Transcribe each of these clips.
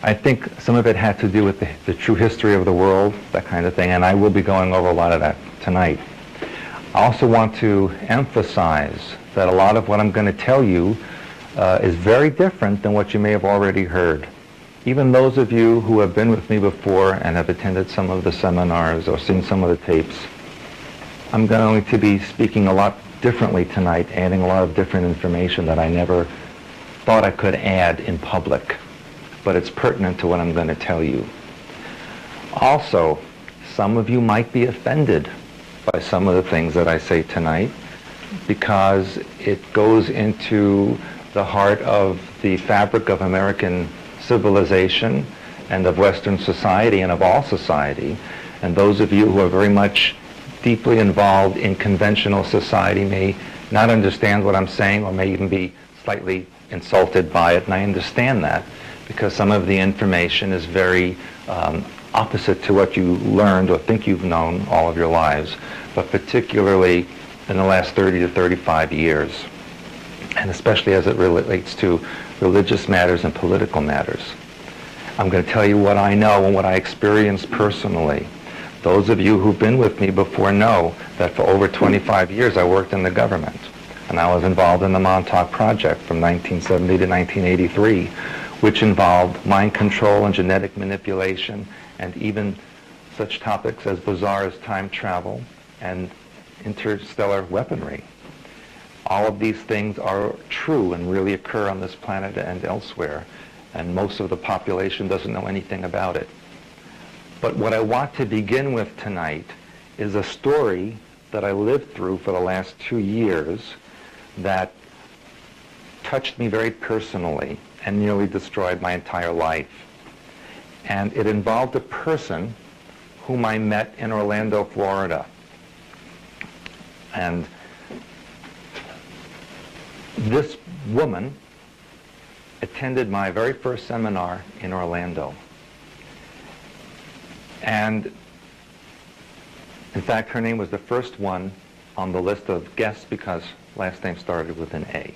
I think some of it had to do with the true history of the world, that kind of thing, and I will be going over a lot of that tonight. I also want to emphasize that a lot of what I'm going to tell you is very different than what you may have already heard. Even those of you who have been with me before and have attended some of the seminars or seen some of the tapes, I'm going to be speaking a lot differently tonight, adding a lot of different information that I never thought I could add in public, but it's pertinent to what I'm going to tell you. Also, some of you might be offended by some of the things that I say tonight because it goes into the heart of the fabric of American civilization and of Western society and of all society. And those of you who are very much deeply involved in conventional society may not understand what I'm saying or may even be slightly insulted by it, and I understand that because some of the information is very opposite to what you learned or think you've known all of your lives, but particularly in the last 30 to 35 years, and especially as it relates to religious matters and political matters. I'm going to tell you what I know and what I experienced personally. Those of you who've been with me before know that for over 25 years I worked in the government, and I was involved in the Montauk Project from 1970 to 1983, which involved mind control and genetic manipulation and even such topics as bizarre as time travel and interstellar weaponry. All of these things are true and really occur on this planet and elsewhere, and most of the population doesn't know anything about it. But what I want to begin with tonight is a story that I lived through for the last 2 years that touched me very personally and nearly destroyed my entire life. And it involved a person whom I met in Orlando, Florida. And this woman attended my very first seminar in Orlando. And in fact, her name was the first one on the list of guests because last name started with an A.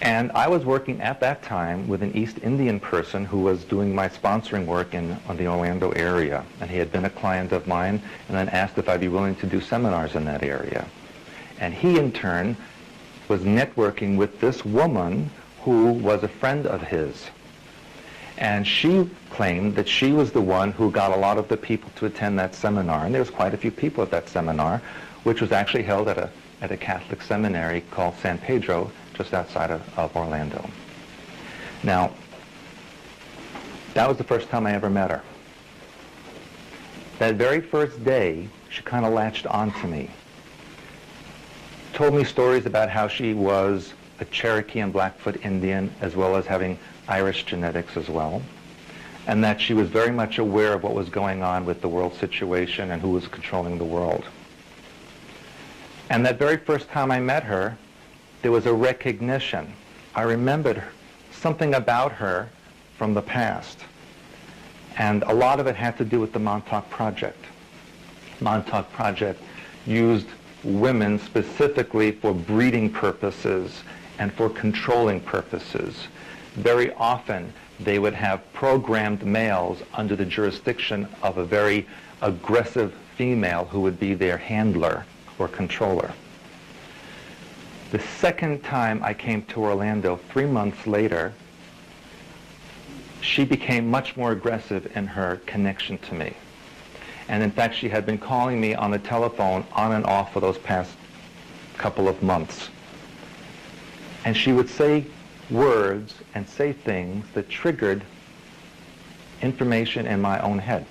And I was working at that time with an East Indian person who was doing my sponsoring work in the Orlando area. And he had been a client of mine and then asked if I'd be willing to do seminars in that area. And he, in turn, was networking with this woman who was a friend of his. And she claimed that she was the one who got a lot of the people to attend that seminar. And there was quite a few people at that seminar, which was actually held at a Catholic seminary called San Pedro, just outside of Orlando. Now, that was the first time I ever met her. That very first day, she kind of latched onto me. Told me stories about how she was a Cherokee and Blackfoot Indian, as well as having Irish genetics as well, and that she was very much aware of what was going on with the world situation and who was controlling the world. And that very first time I met her, there was a recognition. I remembered something about her from the past, and a lot of it had to do with the Montauk Project. Montauk Project used women specifically for breeding purposes and for controlling purposes. Very often, they would have programmed males under the jurisdiction of a very aggressive female who would be their handler or controller. The second time I came to Orlando, 3 months later, she became much more aggressive in her connection to me. And in fact, she had been calling me on the telephone on and off for those past couple of months. And she would say words and say things that triggered information in my own head.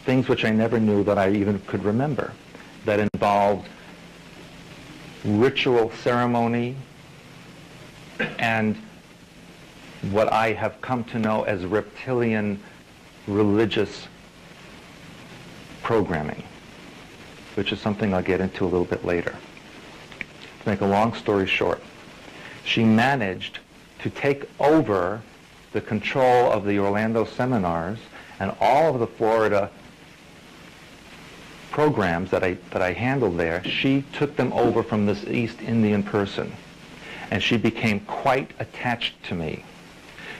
Things which I never knew that I even could remember, that involved ritual ceremony and what I have come to know as reptilian religious programming, which is something I'll get into a little bit later. To make a long story short, she managed to take over the control of the Orlando seminars and all of the Florida programs that I handled there. She took them over from this East Indian person, and she became quite attached to me.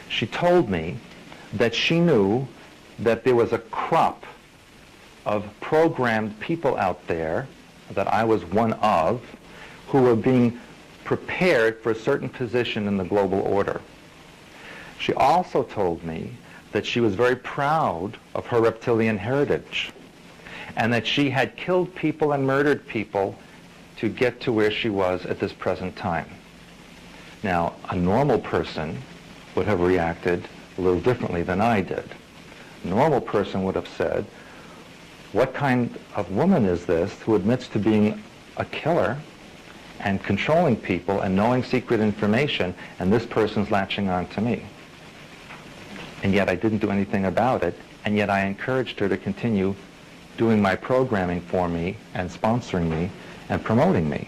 She told me that she knew that there was a crop of programmed people out there, that I was one of, who were being prepared for a certain position in the global order. She also told me that she was very proud of her reptilian heritage, and that she had killed people and murdered people to get to where she was at this present time. Now, a normal person would have reacted a little differently than I did. A normal person would have said, what kind of woman is this who admits to being a killer and controlling people and knowing secret information, and this person's latching on to me? And yet I didn't do anything about it, and yet I encouraged her to continue doing my programming for me and sponsoring me and promoting me.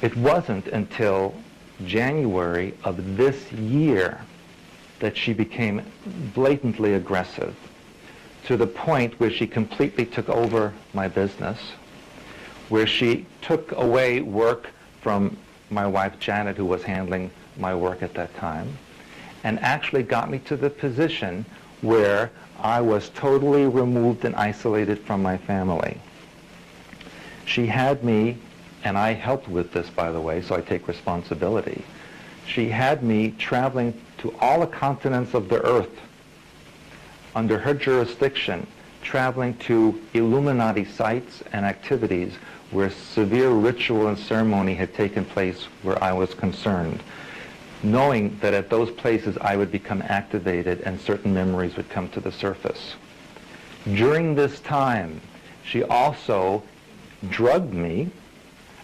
It wasn't until January of this year that she became blatantly aggressive, to the point where she completely took over my business, where she took away work from my wife Janet, who was handling my work at that time, and actually got me to the position where I was totally removed and isolated from my family. She had me, and I helped with this, by the way, so I take responsibility. She had me traveling to all the continents of the earth under her jurisdiction, traveling to Illuminati sites and activities where severe ritual and ceremony had taken place where I was concerned, knowing that at those places I would become activated and certain memories would come to the surface. During this time, she also drugged me.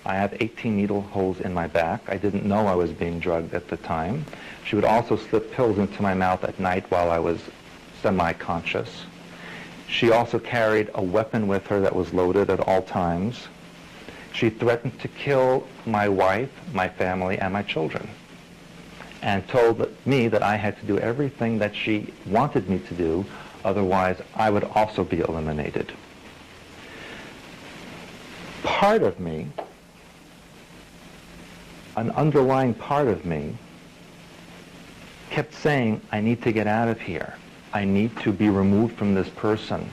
I have 18 needle holes in my back. I didn't know I was being drugged at the time. She would also slip pills into my mouth at night while I was semi-conscious. She also carried a weapon with her that was loaded at all times. She threatened to kill my wife, my family, and my children, and told me that I had to do everything that she wanted me to do, otherwise I would also be eliminated. Part of me, an underlying part of me, kept saying, I need to get out of here. I need to be removed from this person.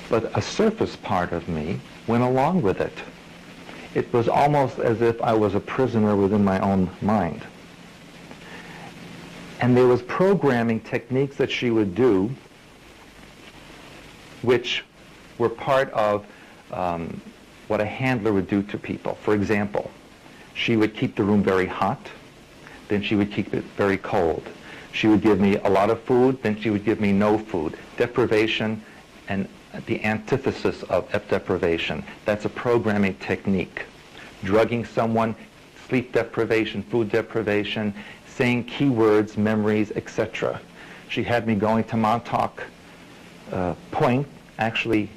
But a surface part of me went along with it. It was almost as if I was a prisoner within my own mind. And there was programming techniques that she would do which were part of what a handler would do to people. For example, she would keep the room very hot, then she would keep it very cold. She would give me a lot of food, then she would give me no food. Deprivation and the antithesis of deprivation. That's a programming technique. Drugging someone, sleep deprivation, food deprivation, saying keywords, memories, etc. She had me going to Montauk Point, actually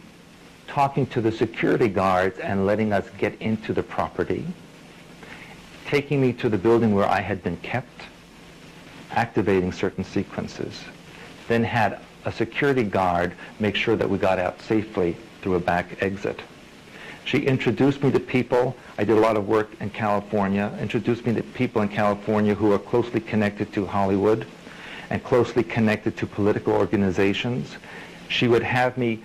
talking to the security guards and letting us get into the property, taking me to the building where I had been kept, activating certain sequences, then had a security guard make sure that we got out safely through a back exit. She introduced me to people. I did a lot of work in California, introduced me to people in California who are closely connected to Hollywood and closely connected to political organizations. She would have me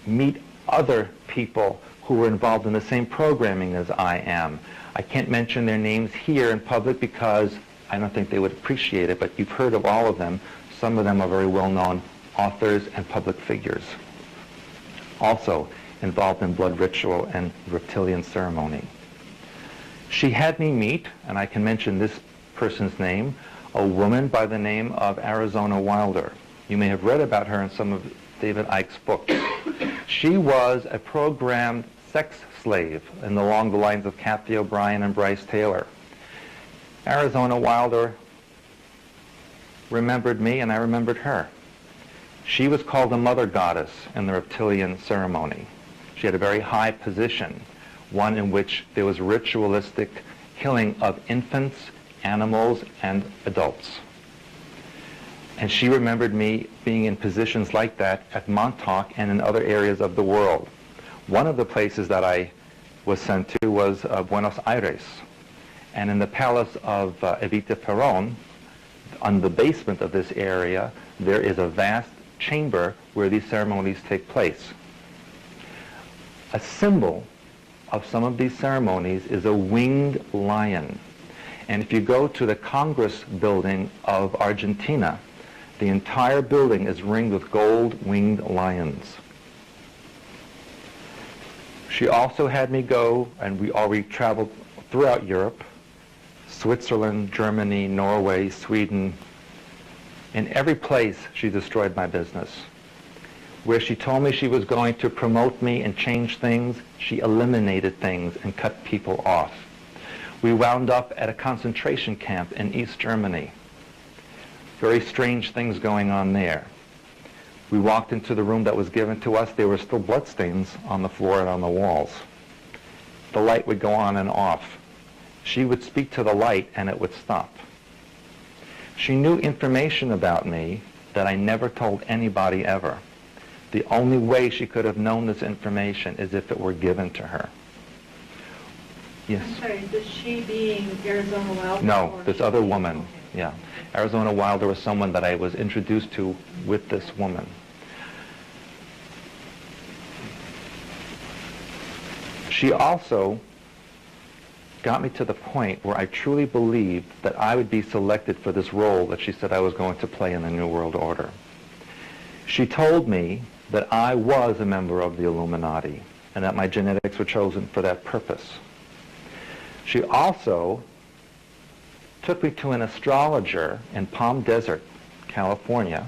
meet other people who were involved in the same programming as I am. I can't mention their names here in public because I don't think they would appreciate it, but you've heard of all of them. Some of them are very well-known authors and public figures. Also involved in blood ritual and reptilian ceremony. She had me meet, and I can mention this person's name, a woman by the name of Arizona Wilder. You may have read about her in some of David Icke's books. She was a programmed sex slave along the lines of Kathy O'Brien and Bryce Taylor. Arizona Wilder remembered me, and I remembered her. She was called the mother goddess in the reptilian ceremony. She had a very high position, one in which there was ritualistic killing of infants, animals, and adults. And she remembered me being in positions like that at Montauk and in other areas of the world. One of the places that I was sent to was Buenos Aires. And in the palace of Evita Peron, on the basement of this area, there is a vast chamber where these ceremonies take place. A symbol of some of these ceremonies is a winged lion. And if you go to the Congress building of Argentina, the entire building is ringed with gold winged lions. She also had me go, and we already traveled throughout Europe, Switzerland, Germany, Norway, Sweden. In every place, she destroyed my business. Where she told me she was going to promote me and change things, she eliminated things and cut people off. We wound up at a concentration camp in East Germany. Very strange things going on there. We walked into the room that was given to us. There were still bloodstains on the floor and on the walls. The light would go on and off. She would speak to the light and it would stop. She knew information about me that I never told anybody ever. The only way she could have known this information is if it were given to her. Yes? I'm sorry, is this she being Arizona Wilder? No, this other woman. Yeah. Arizona Wilder was someone that I was introduced to with this woman. She also got me to the point where I truly believed that I would be selected for this role that she said I was going to play in the New World Order. She told me that I was a member of the Illuminati and that my genetics were chosen for that purpose. She also took me to an astrologer in Palm Desert, California,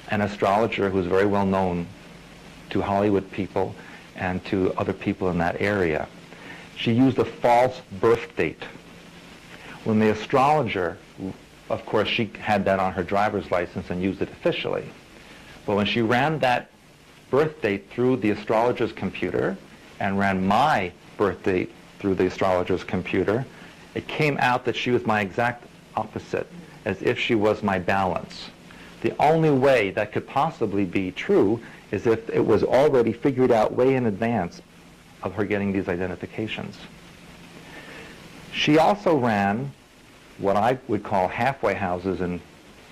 an astrologer who was very well known to Hollywood people and to other people in that area. She used a false birth date. When the astrologer, of course, she had that on her driver's license and used it officially. But when she ran that birth date through the astrologer's computer and ran my birth date through the astrologer's computer, it came out that she was my exact opposite, as if she was my balance. The only way that could possibly be true is if it was already figured out way in advance of her getting these identifications. She also ran what I would call halfway houses in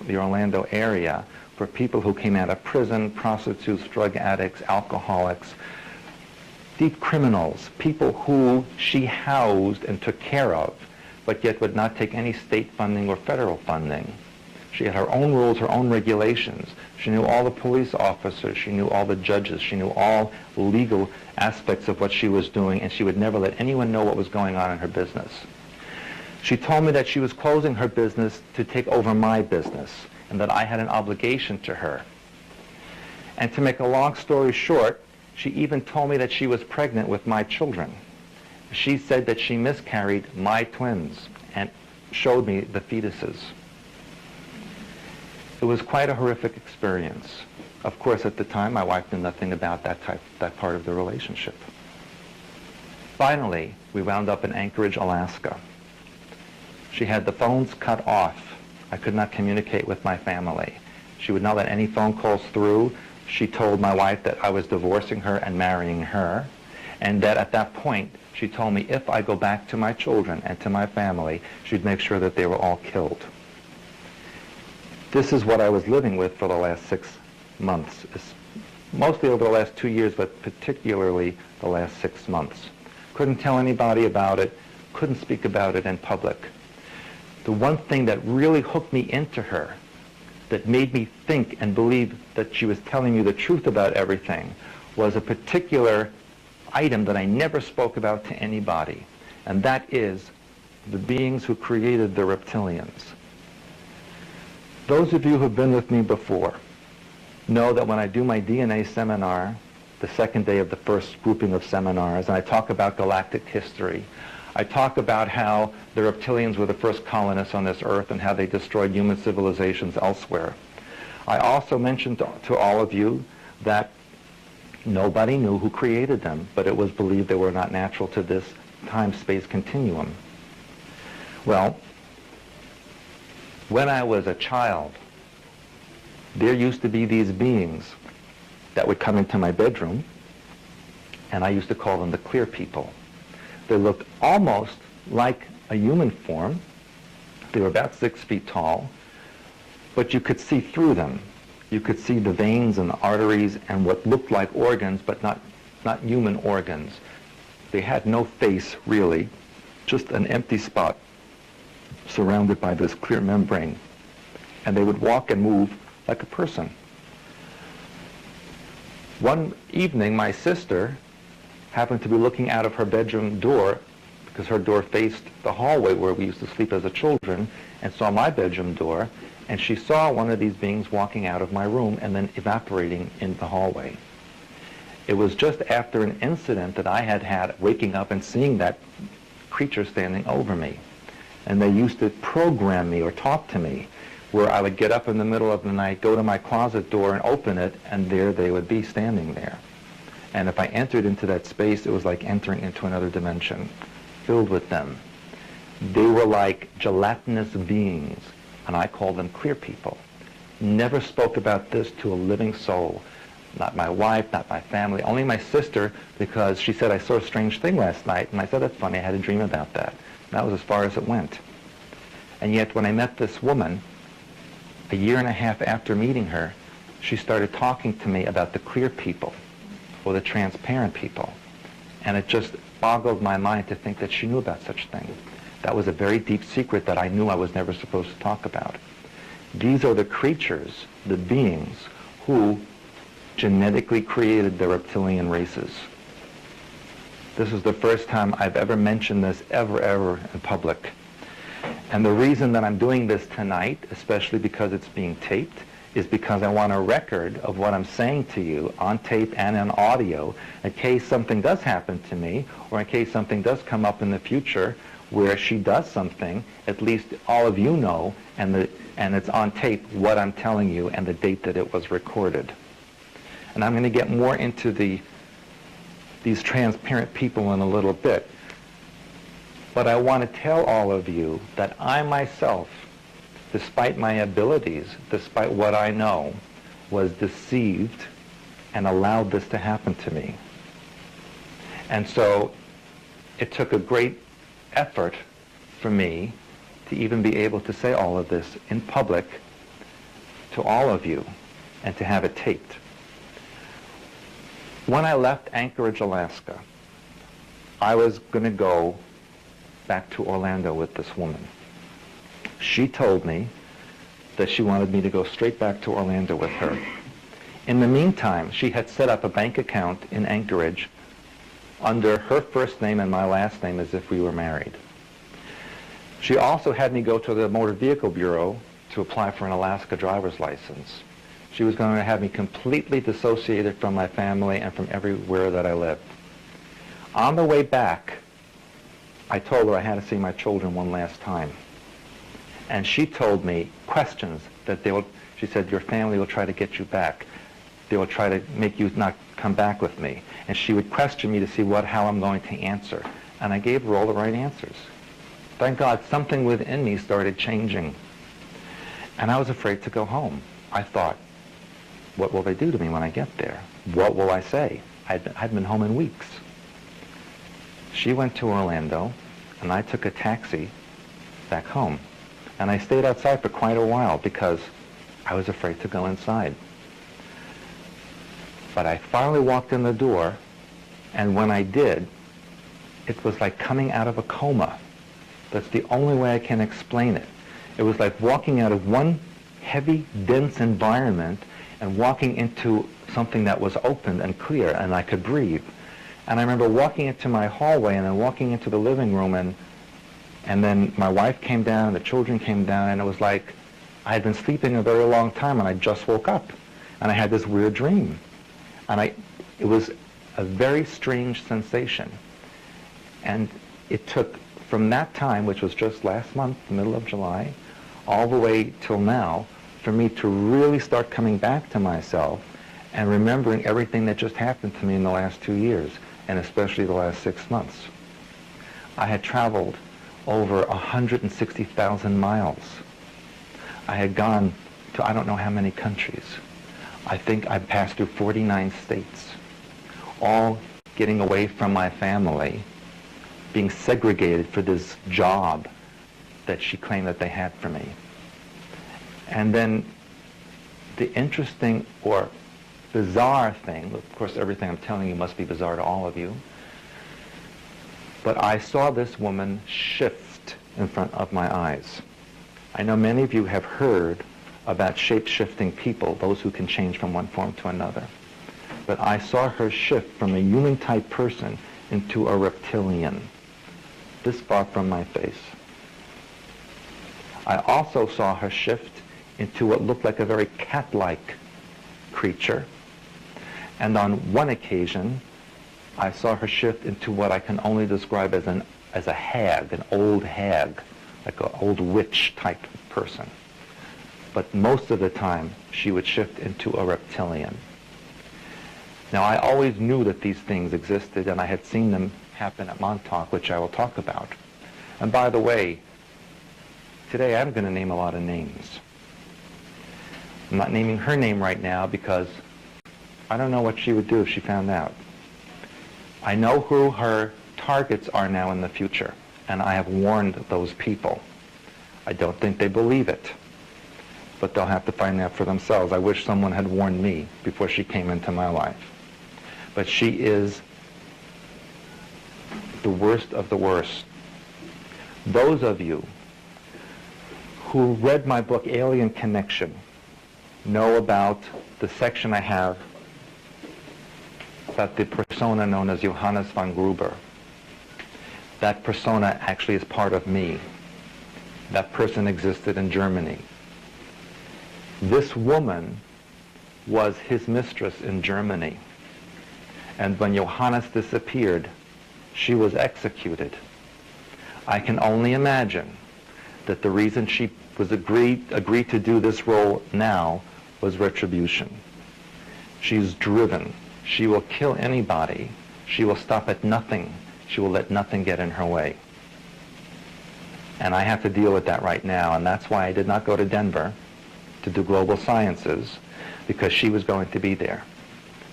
the Orlando area for people who came out of prison, prostitutes, drug addicts, alcoholics, deep criminals, people who she housed and took care of, but yet would not take any state funding or federal funding. She had her own rules, her own regulations. She knew all the police officers. She knew all the judges. She knew all legal aspects of what she was doing, and she would never let anyone know what was going on in her business. She told me that she was closing her business to take over my business, and that I had an obligation to her. And to make a long story short, she even told me that she was pregnant with my children. She said that she miscarried my twins and showed me the fetuses. It was quite a horrific experience. Of course, at the time, my wife knew nothing about that part of the relationship. Finally, we wound up in Anchorage, Alaska. She had the phones cut off. I could not communicate with my family. She would not let any phone calls through. She told my wife that I was divorcing her and marrying her, and that at that point, she told me if I go back to my children and to my family, she'd make sure that they were all killed. This is what I was living with for the last 6 months. It's mostly over the last 2 years, but particularly the last 6 months. Couldn't tell anybody about it, couldn't speak about it in public. The one thing that really hooked me into her, that made me think and believe that she was telling me the truth about everything, was a particular item that I never spoke about to anybody, and that is the beings who created the reptilians. Those of you who have been with me before know that when I do my DNA seminar, the second day of the first grouping of seminars, and I talk about galactic history, I talk about how the reptilians were the first colonists on this earth and how they destroyed human civilizations elsewhere. I also mentioned to all of you that nobody knew who created them, but it was believed they were not natural to this time-space continuum. Well, when I was a child, there used to be these beings that would come into my bedroom, and I used to call them the clear people. They looked almost like a human form. They were about 6 feet tall, but you could see through them. You could see the veins and the arteries and what looked like organs, but not human organs. They had no face, really, just an empty spot surrounded by this clear membrane. And they would walk and move like a person. One evening, my sister happened to be looking out of her bedroom door, because her door faced the hallway where we used to sleep as a children, and saw my bedroom door, and she saw one of these beings walking out of my room and then evaporating in the hallway. It was just after an incident that I had waking up and seeing that creature standing over me. And they used to program me or talk to me, where I would get up in the middle of the night, go to my closet door and open it, and there they would be standing there. And if I entered into that space, it was like entering into another dimension, filled with them. They were like gelatinous beings, and I call them clear people. Never spoke about this to a living soul. Not my wife, not my family, only my sister, because she said, I saw a strange thing last night, and I said, that's funny, I had a dream about that. And that was as far as it went. And yet when I met this woman, a year and a half after meeting her, she started talking to me about the clear people, or the transparent people. And it just boggled my mind to think that she knew about such things. That was a very deep secret that I knew I was never supposed to talk about. These are the creatures, the beings, who genetically created the reptilian races. This is the first time I've ever mentioned this ever in public. And the reason that I'm doing this tonight, especially because it's being taped, is because I want a record of what I'm saying to you on tape and on audio, in case something does happen to me, or in case something does come up in the future where she does something, at least all of you know, and it's on tape what I'm telling you and the date that it was recorded. And I'm going to get more into these transparent people in a little bit. But I want to tell all of you that I myself, despite my abilities, despite what I know, was deceived and allowed this to happen to me. And so it took a great effort for me to even be able to say all of this in public to all of you and to have it taped. When I left Anchorage, Alaska, I was going to go back to Orlando with this woman. She told me that she wanted me to go straight back to Orlando with her. In the meantime, she had set up a bank account in Anchorage under her first name and my last name as if we were married. She also had me go to the Motor Vehicle Bureau to apply for an Alaska driver's license. She was going to have me completely dissociated from my family and from everywhere that I lived. On the way back, I told her I had to see my children one last time. And she told me questions that she said, your family will try to get you back. They will try to make you not come back with me. And she would question me to see how I'm going to answer. And I gave her all the right answers. Thank God, something within me started changing. And I was afraid to go home. I thought, what will they do to me when I get there? What will I say? I'd been home in weeks. She went to Orlando, and I took a taxi back home. And I stayed outside for quite a while because I was afraid to go inside. But I finally walked in the door, and when I did, it was like coming out of a coma. That's the only way I can explain it. It was like walking out of one heavy, dense environment and walking into something that was open and clear, and I could breathe. And I remember walking into my hallway and then walking into the living room, and then my wife came down and the children came down, and it was like I had been sleeping a very long time and I just woke up. And I had this weird dream. And it was a very strange sensation. And it took from that time, which was just last month, the middle of July, all the way till now, for me to really start coming back to myself and remembering everything that just happened to me in the last 2 years, and especially the last 6 months. I had traveled over 160,000 miles. I had gone to I don't know how many countries. I think I passed through 49 states, all getting away from my family being segregated for this job that she claimed that they had for me. And then the interesting or bizarre thing, of course everything I'm telling you must be bizarre to all of you, but I saw this woman shift in front of my eyes. I know many of you have heard about shape-shifting people, those who can change from one form to another. But I saw her shift from a human-type person into a reptilian, this far from my face. I also saw her shift into what looked like a very cat-like creature. And on one occasion, I saw her shift into what I can only describe as a hag, an old hag, like an old witch type person. But most of the time, she would shift into a reptilian. Now, I always knew that these things existed, and I had seen them happen at Montauk, which I will talk about. And by the way, today I'm going to name a lot of names. I'm not naming her name right now because I don't know what she would do if she found out. I know who her targets are now in the future, and I have warned those people. I don't think they believe it, but they'll have to find out for themselves. I wish someone had warned me before she came into my life. But she is the worst of the worst. Those of you who read my book, Alien Connection, know about the section I have about the persona known as Johannes von Gruber. That persona actually is part of me. That person existed in Germany. This woman was his mistress in Germany. And when Johannes disappeared, she was executed. I can only imagine that the reason she was agreed to do this role now was retribution. She's driven. She will kill anybody. She will stop at nothing. She will let nothing get in her way. And I have to deal with that right now, and that's why I did not go to Denver to do global sciences, because she was going to be there.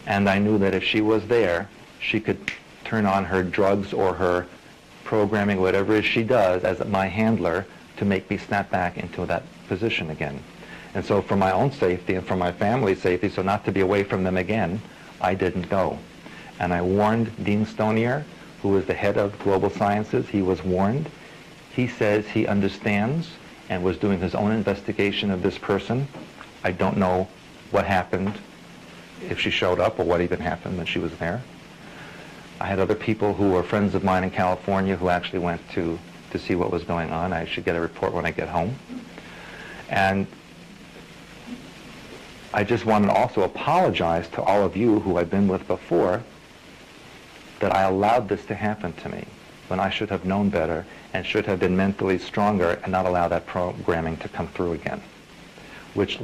And I knew that if she was there, she could turn on her drugs or her programming, whatever it is she does, as my handler to make me snap back into that position again. And so for my own safety and for my family's safety, so not to be away from them again, I didn't go. And I warned Dean Stonier, who is the head of global sciences. He was warned. He says he understands and was doing his own investigation of this person. I don't know what happened, if she showed up or what even happened when she was there. I had other people who were friends of mine in California who actually went to see what was going on. I should get a report when I get home. And I just want to also apologize to all of you who I've been with before that I allowed this to happen to me when I should have known better and should have been mentally stronger and not allow that programming to come through again. Which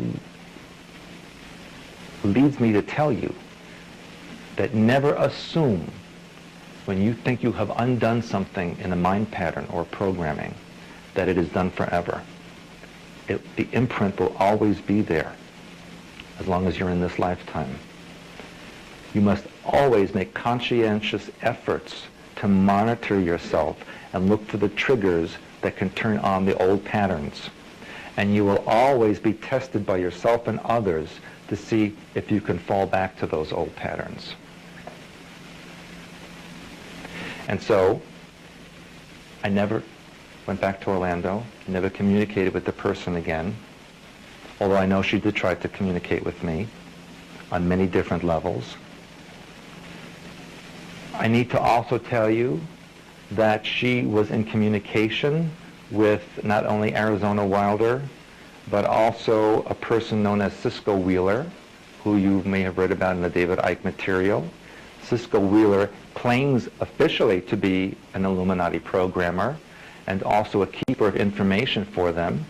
leads me to tell you that never assume when you think you have undone something in a mind pattern or programming that it is done forever. The imprint will always be there as long as you're in this lifetime. You must always make conscientious efforts to monitor yourself and look for the triggers that can turn on the old patterns. And you will always be tested by yourself and others to see if you can fall back to those old patterns. And so, I never went back to Orlando, never communicated with the person again, although I know she did try to communicate with me on many different levels. I need to also tell you that she was in communication with not only Arizona Wilder, but also a person known as Cisco Wheeler, who you may have read about in the David Icke material. Cisco Wheeler claims officially to be an Illuminati programmer and also a keeper of information for them.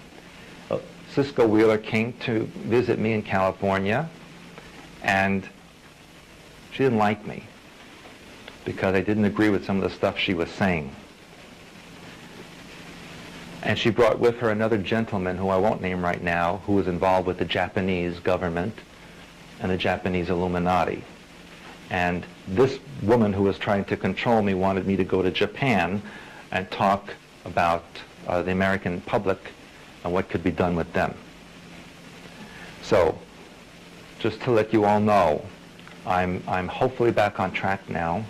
Cisco Wheeler came to visit me in California, and she didn't like me because I didn't agree with some of the stuff she was saying. And she brought with her another gentleman who I won't name right now, who was involved with the Japanese government and the Japanese Illuminati. And this woman who was trying to control me wanted me to go to Japan and talk about the American public and what could be done with them. So, just to let you all know, I'm hopefully back on track now,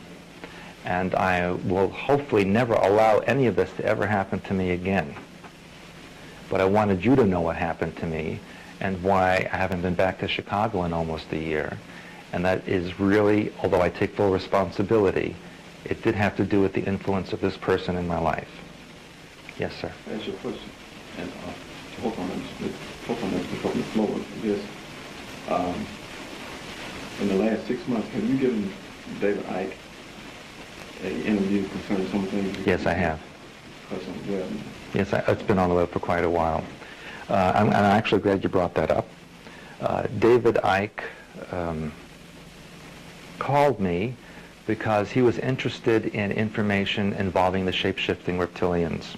and I will hopefully never allow any of this to ever happen to me again. But I wanted you to know what happened to me and why I haven't been back to Chicago in almost a year. And that is really, although I take full responsibility, it did have to do with the influence of this person in my life. Yes, sir. That's your question. And to hope on that to the floor with this. In the last 6 months, have you given David Icke an interview concerning some things? Yes, I have. Because on the web. Yes, it's been on the web for quite a while. I'm actually glad you brought that up. David Icke called me because he was interested in information involving the shape-shifting reptilians.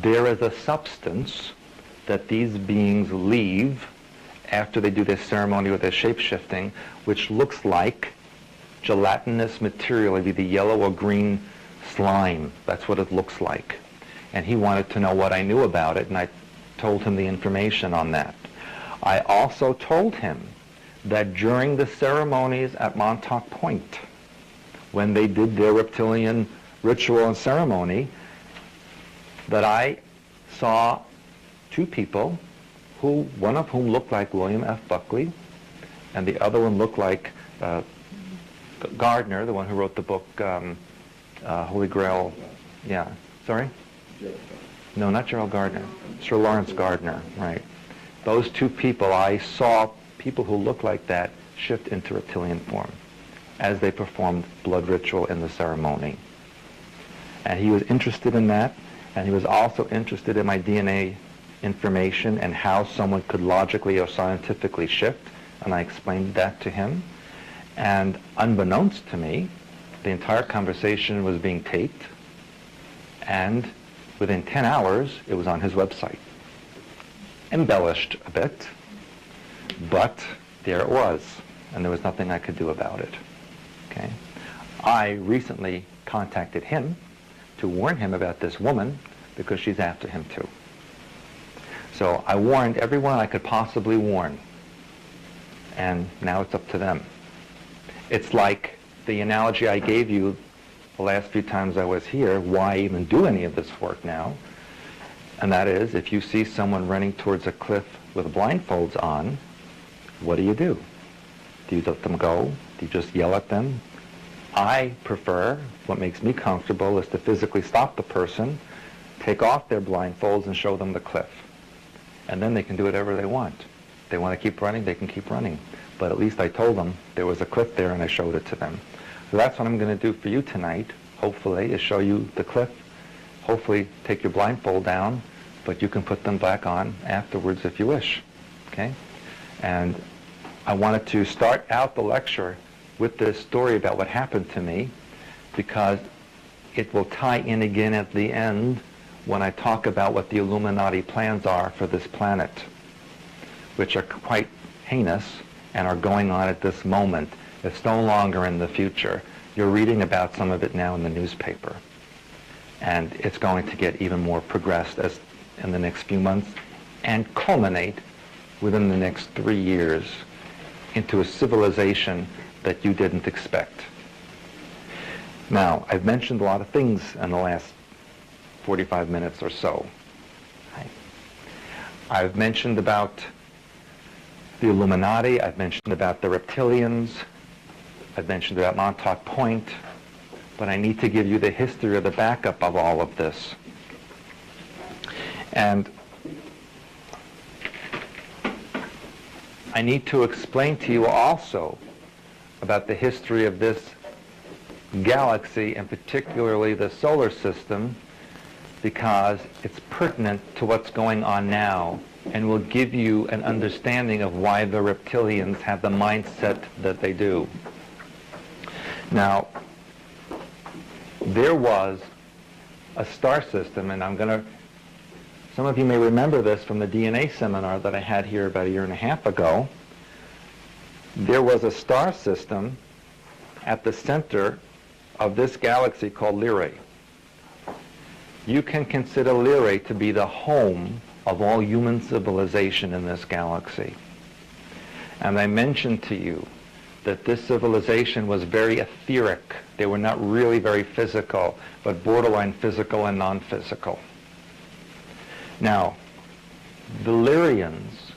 There is a substance that these beings leave after they do this ceremony with their shape-shifting, which looks like gelatinous material, maybe the yellow or green slime. That's what it looks like. And he wanted to know what I knew about it, and I told him the information on that. I also told him that during the ceremonies at Montauk Point, when they did their reptilian ritual and ceremony, that I saw two people, one of whom looked like William F. Buckley, and the other one looked like Gardner, the one who wrote the book Holy Grail. Yeah, sorry? No, not Gerald Gardner. Sir Lawrence Gardner, right. Those two people, I saw people who looked like that shift into reptilian form as they performed blood ritual in the ceremony. And he was interested in that, and he was also interested in my DNA information and how someone could logically or scientifically shift, and I explained that to him. And unbeknownst to me, the entire conversation was being taped, and within 10 hours, it was on his website. Embellished a bit, but there it was, and there was nothing I could do about it. Okay? I recently contacted him to warn him about this woman because she's after him too. So I warned everyone I could possibly warn, and now it's up to them. It's like the analogy I gave you the last few times I was here, why even do any of this work now? And that is, if you see someone running towards a cliff with blindfolds on, what do? Do you let them go? Do you just yell at them? I prefer, what makes me comfortable is to physically stop the person, take off their blindfolds and show them the cliff. And then they can do whatever they want. If they want to keep running, they can keep running. But at least I told them there was a cliff there and I showed it to them. So that's what I'm going to do for you tonight, hopefully, is show you the cliff. Hopefully take your blindfold down, but you can put them back on afterwards if you wish. Okay? And I wanted to start out the lecture with this story about what happened to me because it will tie in again at the end when I talk about what the Illuminati plans are for this planet, which are quite heinous and are going on at this moment. It's no longer in the future. You're reading about some of it now in the newspaper. And it's going to get even more progressed as in the next few months and culminate within the next 3 years into a civilization that you didn't expect. Now, I've mentioned a lot of things in the last 45 minutes or so. I've mentioned about the Illuminati, I've mentioned about the reptilians, I've mentioned about Montauk Point, but I need to give you the history or the backup of all of this. And I need to explain to you also about the history of this galaxy, and particularly the solar system, because it's pertinent to what's going on now and will give you an understanding of why the reptilians have the mindset that they do. Now, there was a star system, and some of you may remember this from the DNA seminar that I had here about a year and a half ago. there was a star system at the center of this galaxy called Lyrae. You can consider Lyrae to be the home of all human civilization in this galaxy. And I mentioned to you that this civilization was very etheric. They were not really very physical, but borderline physical and non-physical. Now, the Lyrians,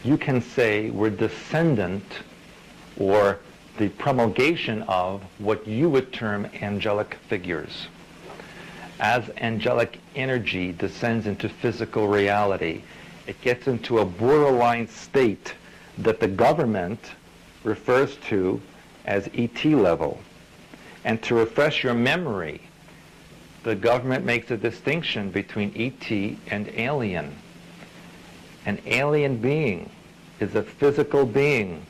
you can say, were descendant or the promulgation of what you would term angelic figures. As angelic energy descends into physical reality, it gets into a borderline state that the government refers to as ET level. And to refresh your memory, the government makes a distinction between ET and alien. An alien being is a physical being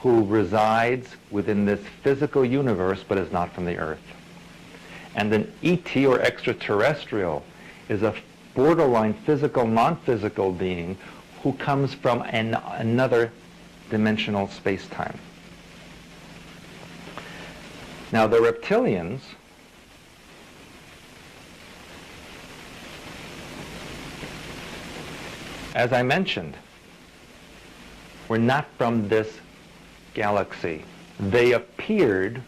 who resides within this physical universe but is not from the earth. And an ET or extraterrestrial is a borderline physical, non-physical being who comes from another dimensional space-time. Now the reptilians as I mentioned, were not from this galaxy. They appeared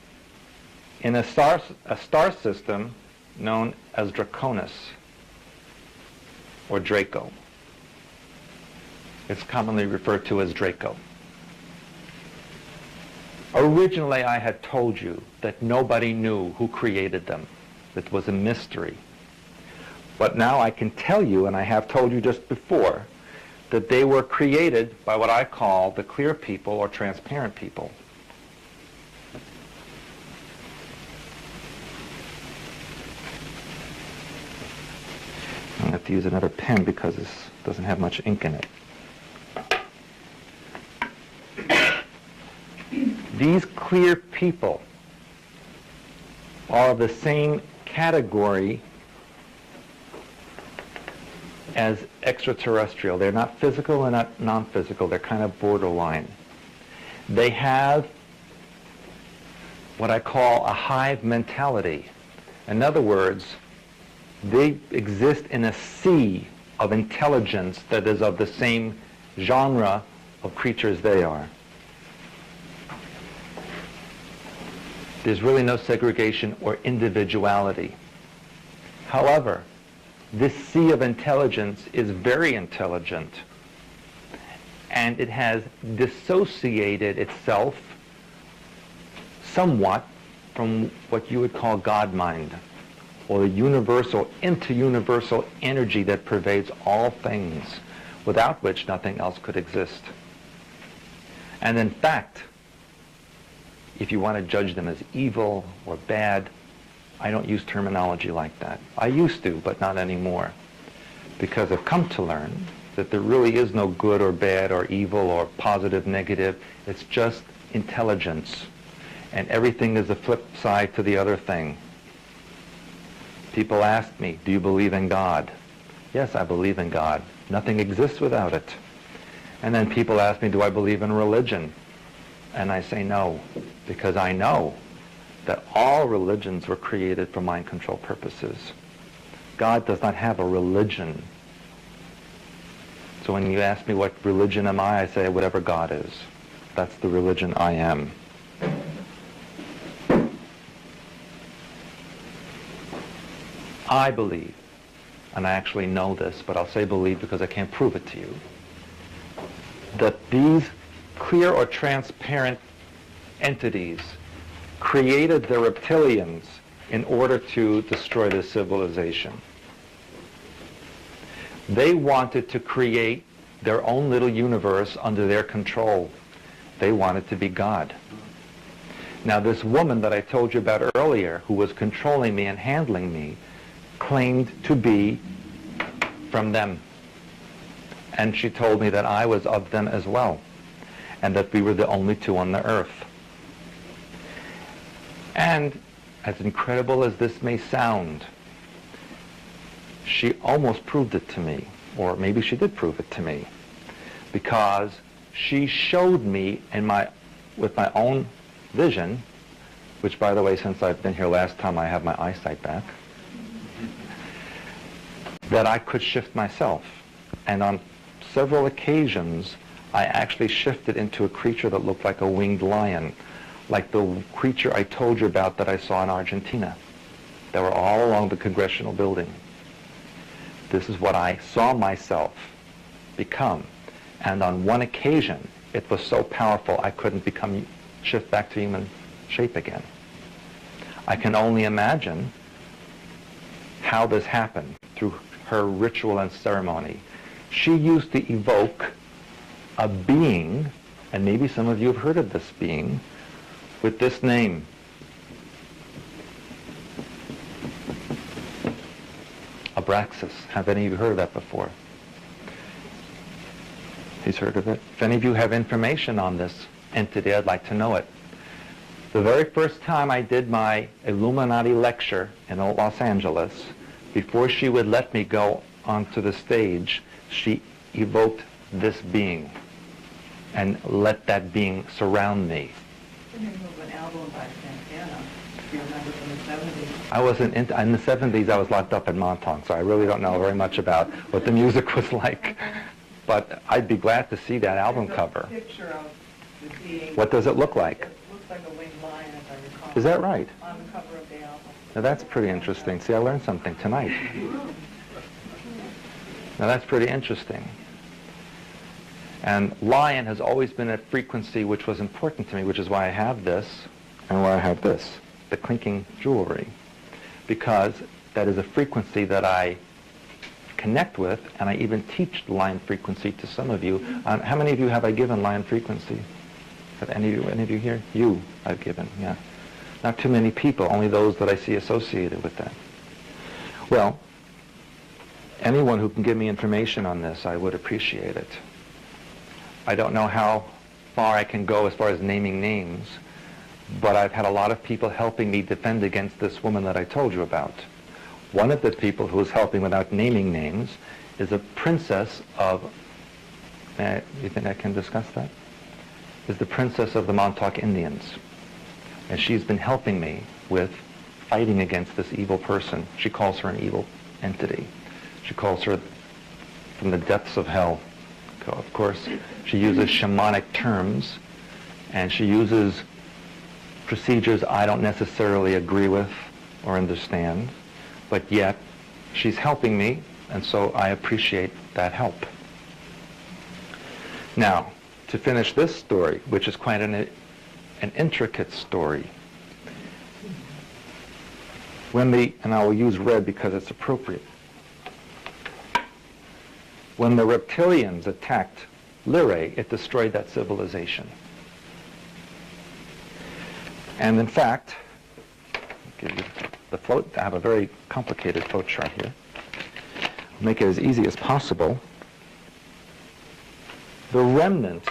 in a star system known as Draconis, or Draco. It's commonly referred to as Draco. Originally, I had told you that nobody knew who created them. It was a mystery. But now I can tell you, and I have told you just before, that they were created by what I call the clear people or transparent people. I have to use another pen because this doesn't have much ink in it. These clear people are the same category as extraterrestrial. They're not physical and not non-physical. They're kind of borderline. They have what I call a hive mentality. In other words, they exist in a sea of intelligence that is of the same genre of creatures they are. There's really no segregation or individuality. However, this sea of intelligence is very intelligent, and it has dissociated itself somewhat from what you would call God mind, or the universal, inter-universal energy that pervades all things, without which nothing else could exist. And in fact, if you want to judge them as evil or bad, I don't use terminology like that. I used to, but not anymore. Because I've come to learn that there really is no good or bad or evil or positive, negative. It's just intelligence. And everything is a flip side to the other thing. People ask me, do you believe in God? Yes, I believe in God. Nothing exists without it. And then people ask me, do I believe in religion? And I say no, because I know that all religions were created for mind control purposes. God does not have a religion. So when you ask me what religion am I say whatever God is. That's the religion I am. I believe, and I actually know this, but I'll say believe because I can't prove it to you, that these clear or transparent entities created the reptilians in order to destroy the civilization. They wanted to create their own little universe under their control. They wanted to be God. Now this woman that I told you about earlier, who was controlling me and handling me, claimed to be from them. And she told me that I was of them as well, and that we were the only two on the earth. And as incredible as this may sound, she almost proved it to me, or maybe she did prove it to me, because she showed me with my own vision, which, by the way, since I've been here last time, I have my eyesight back, that I could shift myself. And on several occasions, I actually shifted into a creature that looked like a winged lion, like the creature I told you about that I saw in Argentina. They were all along the Congressional building. This is what I saw myself become. And on one occasion, it was so powerful I couldn't shift back to human shape again. I can only imagine how this happened through her ritual and ceremony. She used to evoke a being, and maybe some of you have heard of this being, with this name. Abraxas. Have any of you heard of that before? He's heard of it. If any of you have information on this entity, I'd like to know it. The very first time I did my Illuminati lecture in Los Angeles, before she would let me go onto the stage, she evoked this being and let that being surround me. The name of an album by Santana, if you remember, from the 70s. I wasn't in the 70s. I was locked up in Montauk, so I really don't know very much about what the music was like. But I'd be glad to see that album cover. There's a picture of the being. What does it look like? It looks like a winged lion, as I recall. Is that right? On the cover of the album. Now that's pretty interesting. See, I learned something tonight. Now that's pretty interesting. And lion has always been a frequency which was important to me, which is why I have this and why I have this, the clinking jewelry, because that is a frequency that I connect with, and I even teach lion frequency to some of you. How many of you have I given lion frequency? Have any of you here? You, I've given, yeah. Not too many people, only those that I see associated with that. Well, anyone who can give me information on this, I would appreciate it. I don't know how far I can go as far as naming names, but I've had a lot of people helping me defend against this woman that I told you about. One of the people who is helping without naming names is a princess of, you think I can discuss that? Is the princess of the Montauk Indians. And she's been helping me with fighting against this evil person. She calls her an evil entity. She calls her from the depths of hell. Of course, she uses shamanic terms, and she uses procedures I don't necessarily agree with or understand, but yet she's helping me, and so I appreciate that help. Now, to finish this story, which is quite an intricate story, and I will use red because it's appropriate. When the reptilians attacked Lyrae, it destroyed that civilization. And in fact, I'll give you the float. I have a very complicated flow chart here. I'll make it as easy as possible. The remnants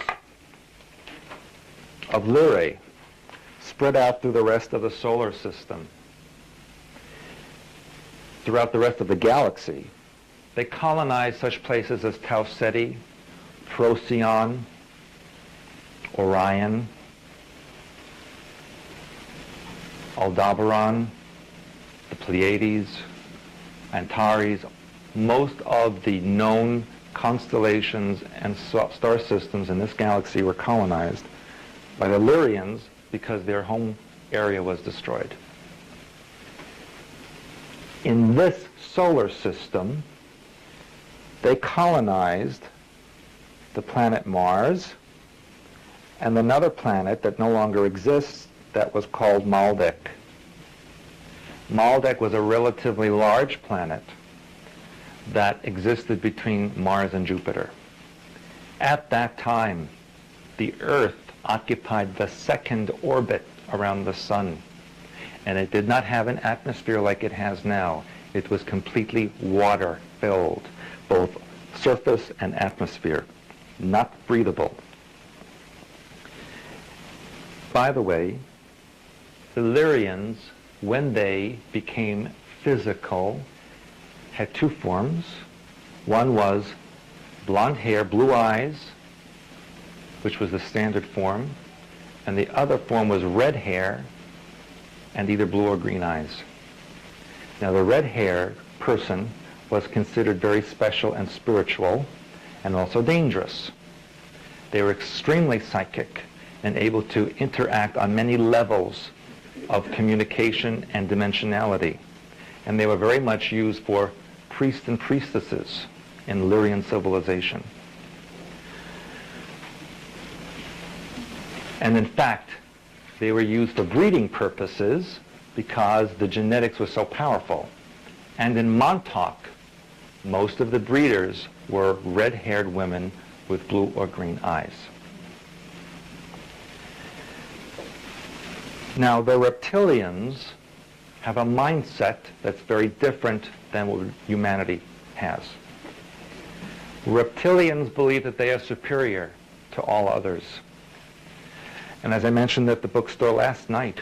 of Lyrae spread out through the rest of the solar system, throughout the rest of the galaxy. They colonized such places as Tau Ceti, Procyon, Orion, Aldebaran, the Pleiades, Antares. Most of the known constellations and star systems in this galaxy were colonized by the Lyrians because their home area was destroyed. In this solar system, they colonized the planet Mars and another planet that no longer exists that was called Maldek. Maldek was a relatively large planet that existed between Mars and Jupiter. At that time, the Earth occupied the second orbit around the Sun, and it did not have an atmosphere like it has now. It was completely water-filled, both surface and atmosphere, not breathable. By the way, the Lyrians, when they became physical, had two forms. One was blonde hair, blue eyes, which was the standard form, and the other form was red hair and either blue or green eyes. Now the red hair person was considered very special and spiritual and also dangerous. They were extremely psychic and able to interact on many levels of communication and dimensionality. And they were very much used for priests and priestesses in Illyrian civilization. And in fact, they were used for breeding purposes because the genetics was so powerful. And in Montauk, most of the breeders were red-haired women with blue or green eyes. Now, the reptilians have a mindset that's very different than what humanity has. Reptilians believe that they are superior to all others. And as I mentioned at the bookstore last night,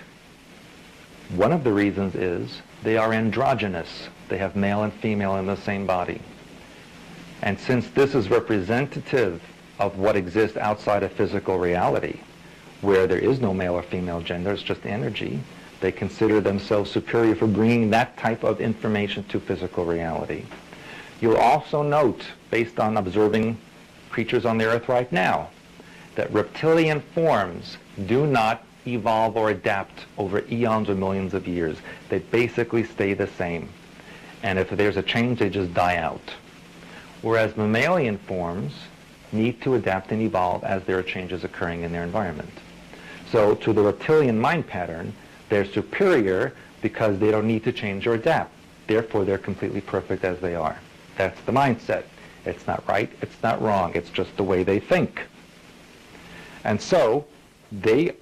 one of the reasons is they are androgynous. They have male and female in the same body. And since this is representative of what exists outside of physical reality, where there is no male or female gender, it's just energy, they consider themselves superior for bringing that type of information to physical reality. You'll also note, based on observing creatures on the earth right now, that reptilian forms do not evolve or adapt over eons or millions of years. They basically stay the same. And if there's a change, they just die out. Whereas mammalian forms need to adapt and evolve as there are changes occurring in their environment. So to the reptilian mind pattern, they're superior because they don't need to change or adapt. Therefore, they're completely perfect as they are. That's the mindset. It's not right, it's not wrong, it's just the way they think. And so they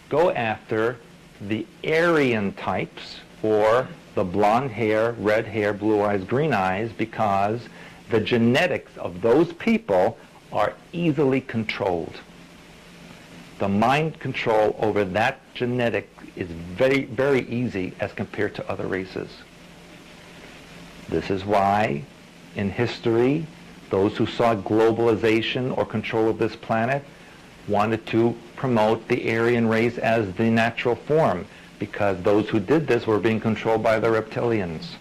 go after the Aryan types, or the blonde hair, red hair, blue eyes, green eyes, because the genetics of those people are easily controlled. The mind control over that genetic is very, very easy as compared to other races. This is why, in history, those who saw globalization or control of this planet wanted to promote the Aryan race as the natural form, because those who did this were being controlled by the reptilians.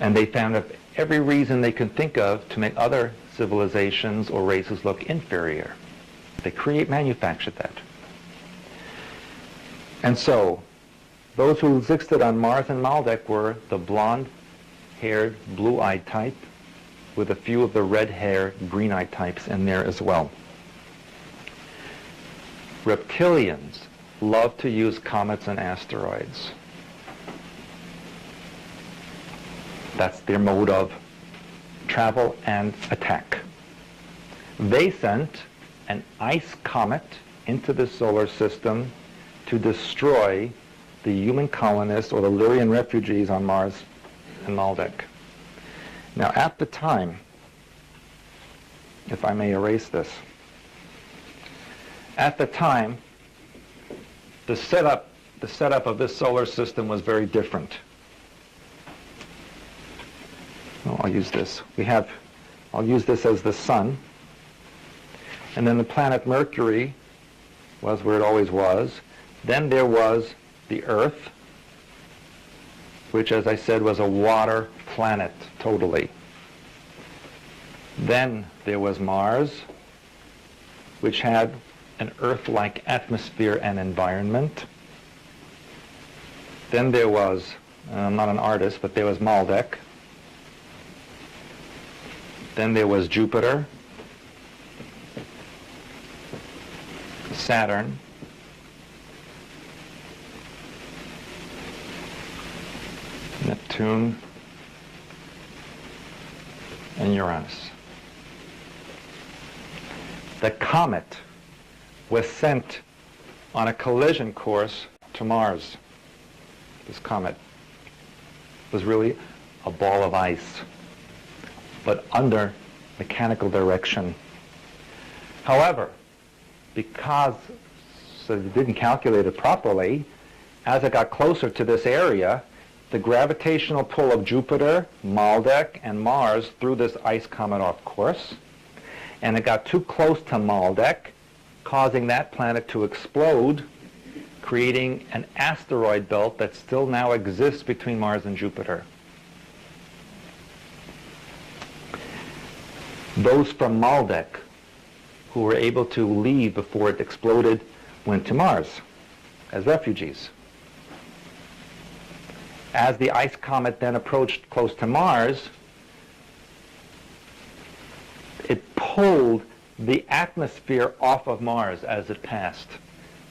And they found every reason they could think of to make other civilizations or races look inferior. They manufactured that. And so, those who existed on Mars and Maldek were the blonde-haired, blue-eyed type, with a few of the red-haired, green-eyed types in there as well. Reptilians love to use comets and asteroids. That's their mode of travel and attack. They sent an ice comet into the solar system to destroy the human colonists or the Illyrian refugees on Mars and Maldek. Now, at the time, if I may erase this, at the time, the setup of this solar system was very different. Well, I'll use this. I'll use this as the sun. And then the planet Mercury was where it always was. Then there was the Earth, which, as I said, was a water planet, totally. Then there was Mars, which had an Earth-like atmosphere and environment. Then there was, I'm not an artist, but there was Maldek. Then there was Jupiter, Saturn, Neptune, and Uranus. The comet was sent on a collision course to Mars. This comet was really a ball of ice, but under mechanical direction. However, because it didn't calculate it properly, as it got closer to this area, the gravitational pull of Jupiter, Maldek, and Mars threw this ice comet off course, and it got too close to Maldek, causing that planet to explode, creating an asteroid belt that still now exists between Mars and Jupiter. Those from Maldek who were able to leave before it exploded went to Mars as refugees. As the ice comet then approached close to Mars, it pulled the atmosphere off of Mars as it passed,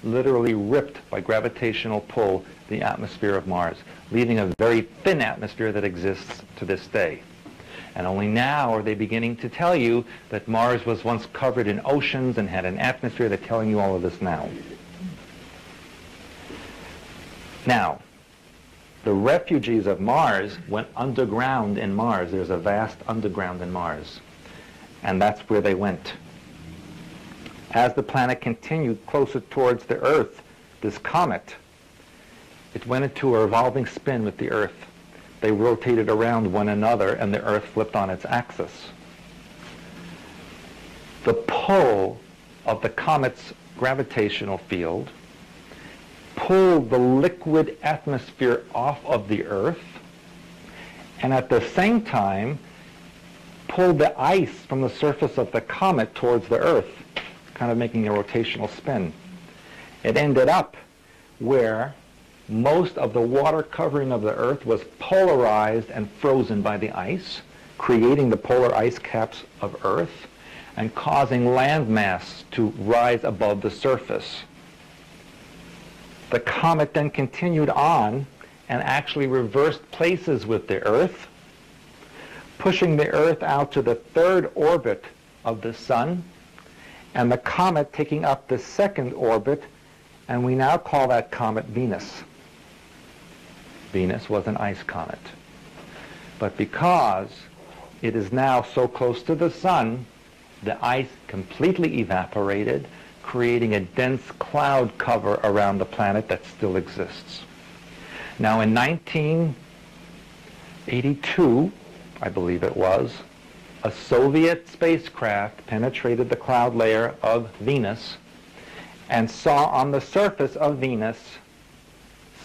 literally ripped by gravitational pull the atmosphere of Mars, leaving a very thin atmosphere that exists to this day. And only now are they beginning to tell you that Mars was once covered in oceans and had an atmosphere. They're telling you all of this now. Now, the refugees of Mars went underground in Mars. There's a vast underground in Mars. And that's where they went. As the planet continued closer towards the Earth, this comet, it went into a revolving spin with the Earth. They rotated around one another, and the Earth flipped on its axis. The pull of the comet's gravitational field pulled the liquid atmosphere off of the Earth, and at the same time pulled the ice from the surface of the comet towards the Earth, kind of making a rotational spin. It ended up where most of the water covering of the Earth was polarized and frozen by the ice, creating the polar ice caps of Earth and causing landmass to rise above the surface. The comet then continued on and actually reversed places with the Earth, pushing the Earth out to the third orbit of the Sun, and the comet taking up the second orbit, and we now call that comet Venus. Venus was an ice comet. But because it is now so close to the Sun, the ice completely evaporated, creating a dense cloud cover around the planet that still exists. Now in 1982, I believe it was, a Soviet spacecraft penetrated the cloud layer of Venus and saw on the surface of Venus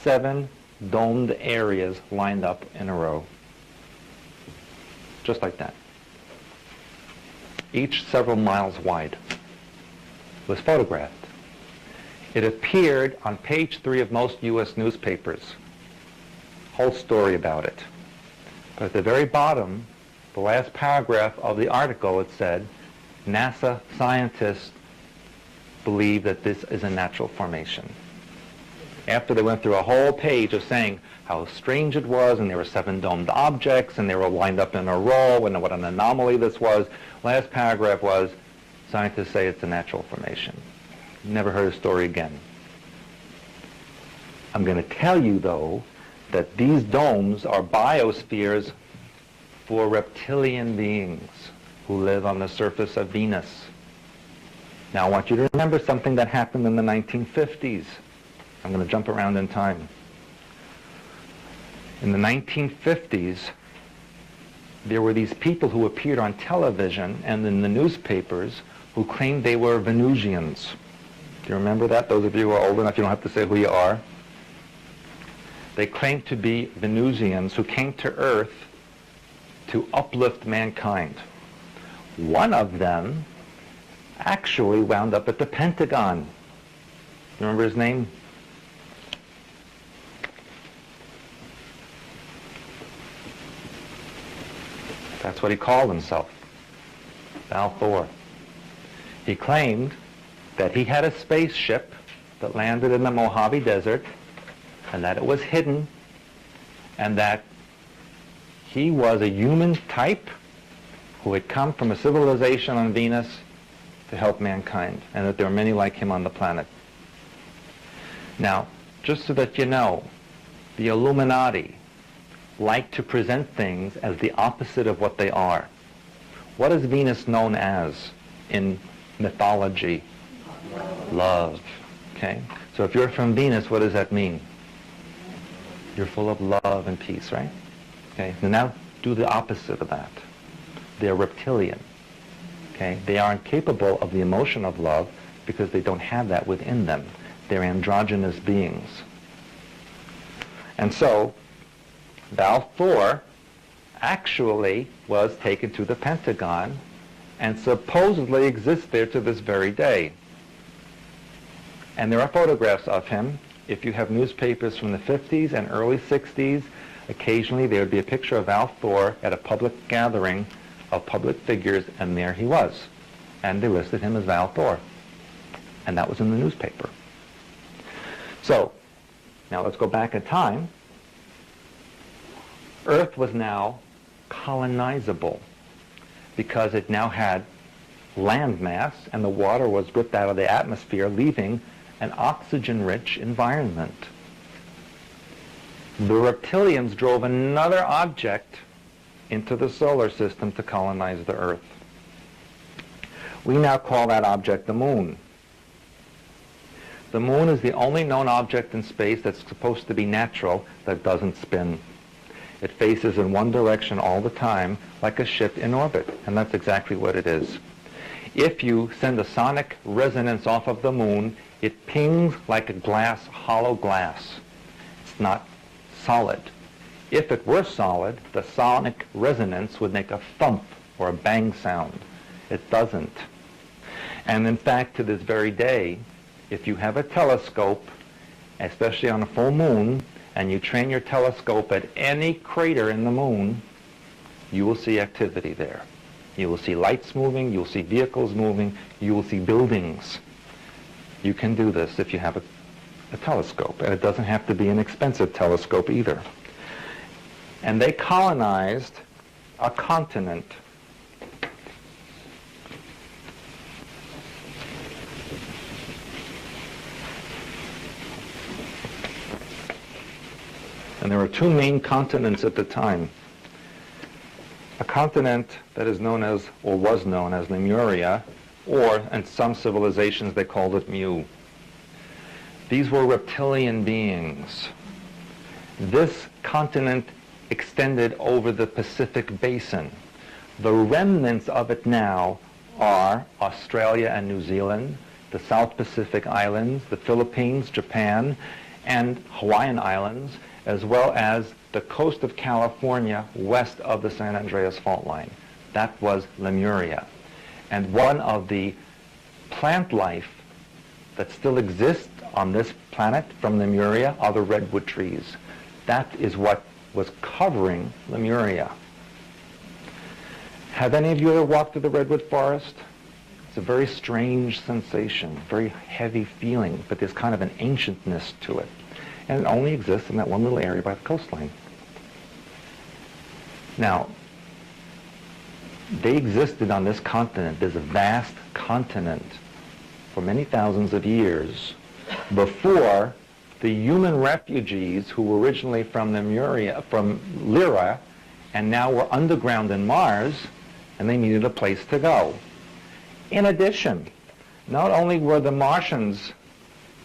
7 domed areas lined up in a row. Just like that. Each several miles wide. It was photographed. It appeared on page 3 of most U.S. newspapers. Whole story about it. But at the very bottom, the last paragraph of the article, it said, NASA scientists believe that this is a natural formation. After they went through a whole page of saying how strange it was, and there were 7 domed objects, and they were lined up in a row, and what an anomaly this was, last paragraph was, scientists say it's a natural formation. Never heard a story again. I'm going to tell you, though, that these domes are biospheres for reptilian beings who live on the surface of Venus. Now, I want you to remember something that happened in the 1950s. I'm going to jump around in time. In the 1950s, there were these people who appeared on television and in the newspapers who claimed they were Venusians. Do you remember that? Those of you who are old enough, you don't have to say who you are. They claimed to be Venusians who came to Earth to uplift mankind. One of them actually wound up at the Pentagon. You remember his name? That's what he called himself, Val Thor. He claimed that he had a spaceship that landed in the Mojave Desert and that it was hidden and that he was a human type who had come from a civilization on Venus to help mankind, and that there are many like him on the planet. Now, just so that you know, the Illuminati like to present things as the opposite of what they are. What is Venus known as in mythology? Love. Okay? So if you're from Venus, what does that mean? You're full of love and peace, right? Okay? Now do the opposite of that. They're reptilian. Okay? They aren't capable of the emotion of love because they don't have that within them. They're androgynous beings. And so, Val Thor actually was taken to the Pentagon and supposedly exists there to this very day. And there are photographs of him. If you have newspapers from the 50s and early 60s, occasionally there would be a picture of Val Thor at a public gathering of public figures, and there he was. And they listed him as Val Thor. And that was in the newspaper. So, now let's go back in time. Earth was now colonizable because it now had land mass and the water was ripped out of the atmosphere, leaving an oxygen-rich environment. The reptilians drove another object into the solar system to colonize the Earth. We now call that object the moon. The moon is the only known object in space that's supposed to be natural that doesn't spin. It faces in one direction all the time, like a ship in orbit, and that's exactly what it is. If you send a sonic resonance off of the moon, it pings like a glass, hollow glass. It's not solid. If it were solid, the sonic resonance would make a thump or a bang sound. It doesn't. And in fact, to this very day, if you have a telescope, especially on a full moon, and you train your telescope at any crater in the moon, you will see activity there. You will see lights moving, you will see vehicles moving, you will see buildings. You can do this if you have a telescope, and it doesn't have to be an expensive telescope either. And they colonized a continent. And there were two main continents at the time. A continent that is known as, or was known as Lemuria, or in some civilizations they called it Mu. These were reptilian beings. This continent extended over the Pacific Basin. The remnants of it now are Australia and New Zealand, the South Pacific Islands, the Philippines, Japan, and Hawaiian Islands, as well as the coast of California west of the San Andreas Fault Line. That was Lemuria. And one of the plant life that still exists on this planet from Lemuria are the redwood trees. That is what was covering Lemuria. Have any of you ever walked through the redwood forest? It's a very strange sensation, very heavy feeling, but there's kind of an ancientness to it. And it only exists in that one little area by the coastline. Now, they existed on this continent, this vast continent, for many thousands of years before the human refugees who were originally from Lemuria, from Lyra, and now were underground in Mars, and they needed a place to go. In addition, not only were the Martians,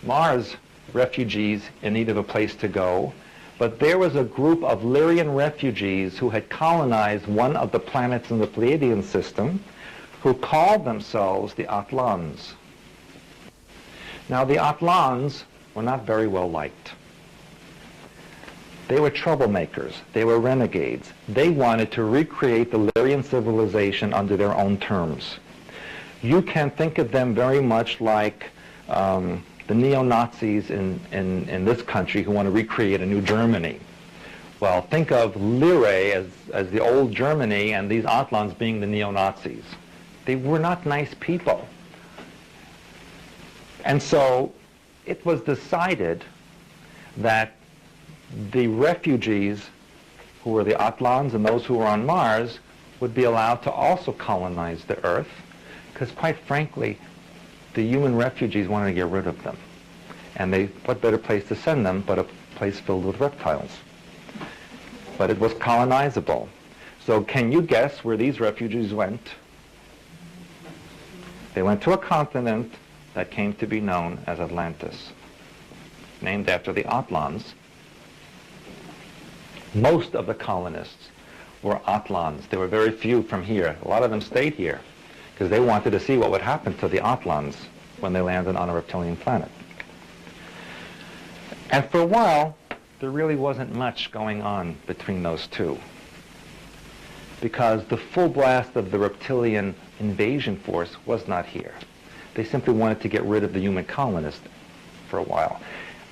Mars refugees in need of a place to go, but there was a group of Lyrian refugees who had colonized one of the planets in the Pleiadian system who called themselves the Atlans. Now the Atlans were not very well liked. They were troublemakers. They were renegades. They wanted to recreate the Lyrian civilization under their own terms. You can think of them very much like the neo-Nazis in this country who want to recreate a new Germany. Well, think of Lyra as the old Germany and these Atlans being the neo-Nazis. They were not nice people. And so it was decided that the refugees who were the Atlans and those who were on Mars would be allowed to also colonize the Earth, because quite frankly, the human refugees wanted to get rid of them. And what better place to send them but a place filled with reptiles? But it was colonizable. So can you guess where these refugees went? They went to a continent that came to be known as Atlantis, named after the Atlans. Most of the colonists were Atlans. There were very few from here. A lot of them stayed here. because they wanted to see what would happen to the Atlans when they landed on a reptilian planet. And for a while, there really wasn't much going on between those two, because the full blast of the reptilian invasion force was not here. They simply wanted to get rid of the human colonists for a while.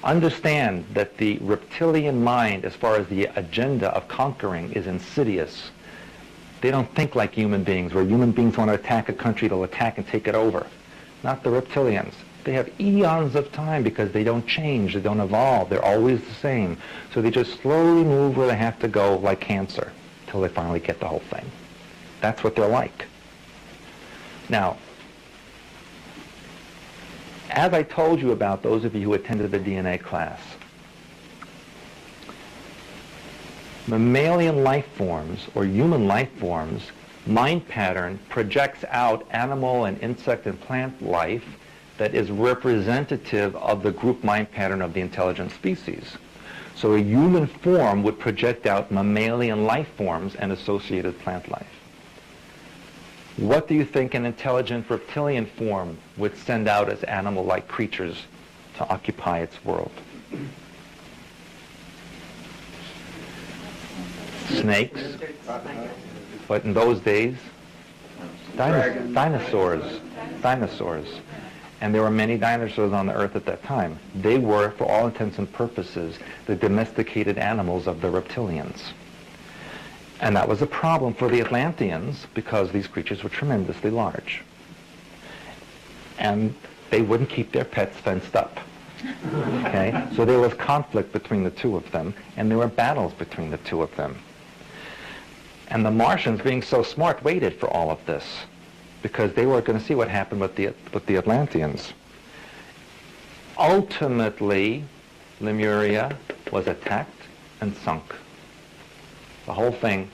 Understand that the reptilian mind, as far as the agenda of conquering, is insidious. They don't think like human beings. Where human beings want to attack a country, they'll attack and take it over. Not the reptilians. They have eons of time because they don't change, they don't evolve, they're always the same. So they just slowly move where they have to go, like cancer, till they finally get the whole thing. That's what they're like. Now, as I told you about, those of you who attended the DNA class, mammalian life forms or human life forms, mind pattern projects out animal and insect and plant life that is representative of the group mind pattern of the intelligent species. So a human form would project out mammalian life forms and associated plant life. What do you think an intelligent reptilian form would send out as animal-like creatures to occupy its world? Snakes, but in those days, dinosaurs. And there were many dinosaurs on the earth at that time. They were, for all intents and purposes, the domesticated animals of the reptilians. And that was a problem for the Atlanteans because these creatures were tremendously large. And they wouldn't keep their pets fenced up. Okay? So there was conflict between the two of them, and there were battles between the two of them. And the Martians, being so smart, waited for all of this because they were going to see what happened with the Atlanteans. Ultimately, Lemuria was attacked and sunk. The whole thing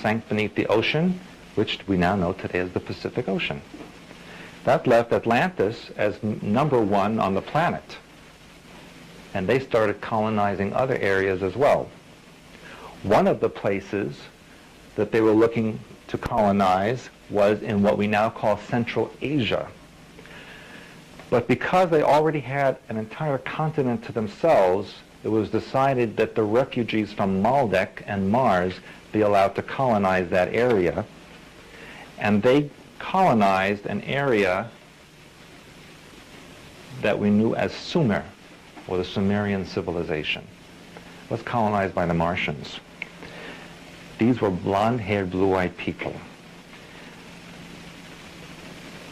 sank beneath the ocean, which we now know today as the Pacific Ocean. That left Atlantis as number one on the planet. And they started colonizing other areas as well. One of the places that they were looking to colonize was in what we now call Central Asia. But because they already had an entire continent to themselves, it was decided that the refugees from Maldek and Mars be allowed to colonize that area. And they colonized an area that we knew as Sumer, or the Sumerian civilization. It was colonized by the Martians. These were blonde-haired, blue-eyed people.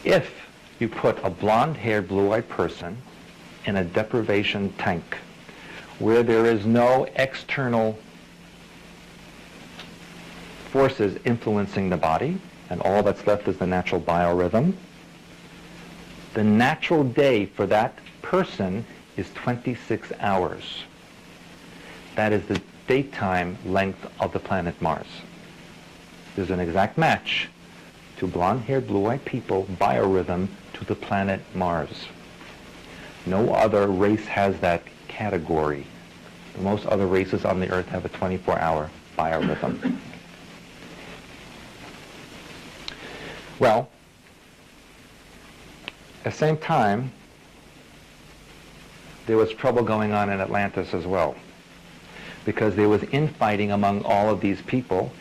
If you put a blonde-haired, blue-eyed person in a deprivation tank where there is no external forces influencing the body, and all that's left is the natural biorhythm, the natural day for that person is 26 hours. That is the daytime length of the planet Mars. There's an exact match to blonde-haired, blue-eyed people, biorhythm, to the planet Mars. No other race has that category. Most other races on the earth have a 24-hour biorhythm. Well, at the same time, there was trouble going on in Atlantis as well, because there was infighting among all of these people,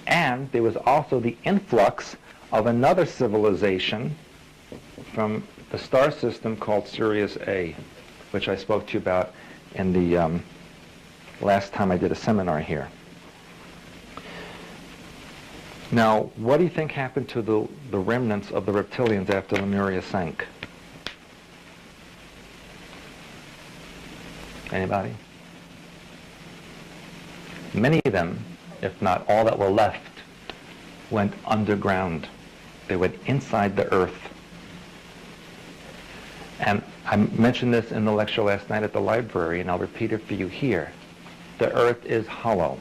and there was also the influx of another civilization from the star system called Sirius A, which I spoke to you about in the last time I did a seminar here. Now, what do you think happened to the remnants of the reptilians after Lemuria sank? Anybody? Many of them, if not all that were left, went underground. They went inside the earth. And I mentioned this in the lecture last night at the library, and I'll repeat it for you here. The earth is hollow.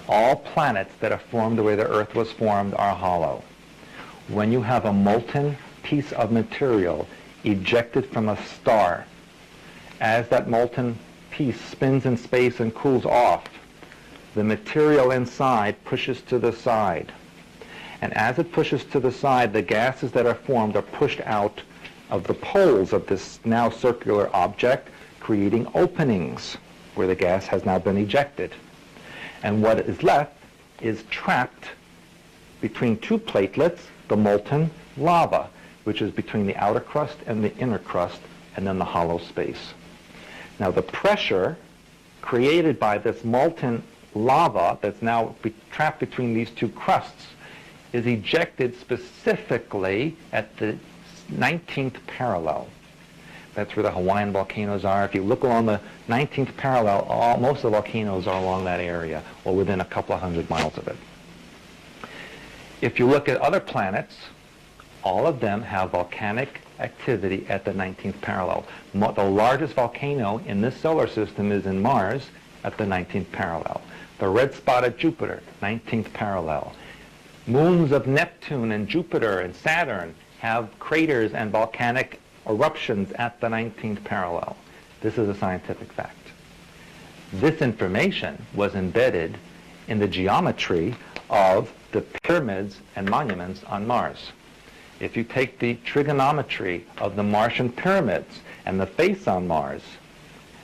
All planets that are formed the way the earth was formed are hollow. When you have a molten piece of material ejected from a star, as that molten piece spins in space and cools off, the material inside pushes to the side. And as it pushes to the side, the gases that are formed are pushed out of the poles of this now circular object, creating openings where the gas has now been ejected. And what is left is trapped between two platelets, the molten lava, which is between the outer crust and the inner crust, and then the hollow space. Now the pressure created by this molten lava that's now trapped between these two crusts is ejected specifically at the 19th parallel. That's where the Hawaiian volcanoes are. If you look along the 19th parallel, most of the volcanoes are along that area, or within a couple of 100 miles of it. If you look at other planets, all of them have volcanic activity at the 19th parallel. The largest volcano in this solar system is in Mars at the 19th parallel. The red spot at Jupiter, 19th parallel. Moons of Neptune and Jupiter and Saturn have craters and volcanic eruptions at the 19th parallel. This is a scientific fact. This information was embedded in the geometry of the pyramids and monuments on Mars. If you take the trigonometry of the Martian pyramids and the face on Mars,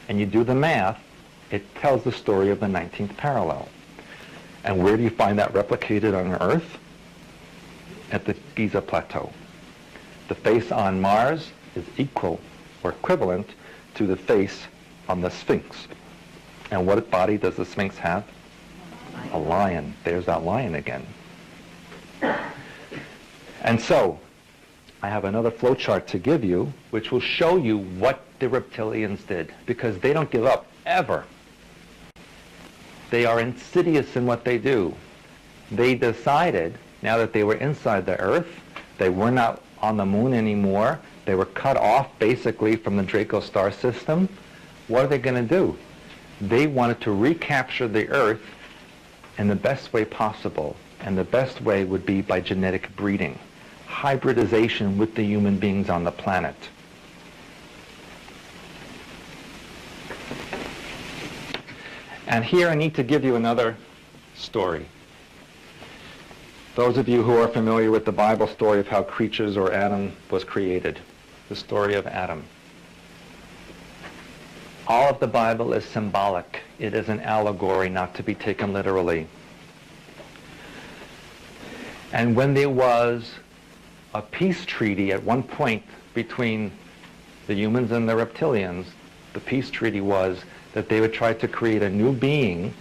and you do the math, it tells the story of the 19th parallel. And where do you find that replicated on Earth? At the Giza Plateau. The face on Mars is equal or equivalent to the face on the Sphinx. And what body does the Sphinx have? A lion. There's that lion again. And so, I have another flowchart to give you, which will show you what the reptilians did, because they don't give up, ever. They are insidious in what they do. They decided, now that they were inside the Earth, they were not on the moon anymore, they were cut off basically from the Draco star system. What are they going to do? They wanted to recapture the Earth in the best way possible, and the best way would be by genetic breeding, hybridization with the human beings on the planet. And here I need to give you another story. Those of you who are familiar with the Bible story of how creatures or Adam was created, the story of Adam. All of the Bible is symbolic. It is an allegory, not to be taken literally. And when there was a peace treaty at one point between the humans and the reptilians, the peace treaty was that they would try to create a new being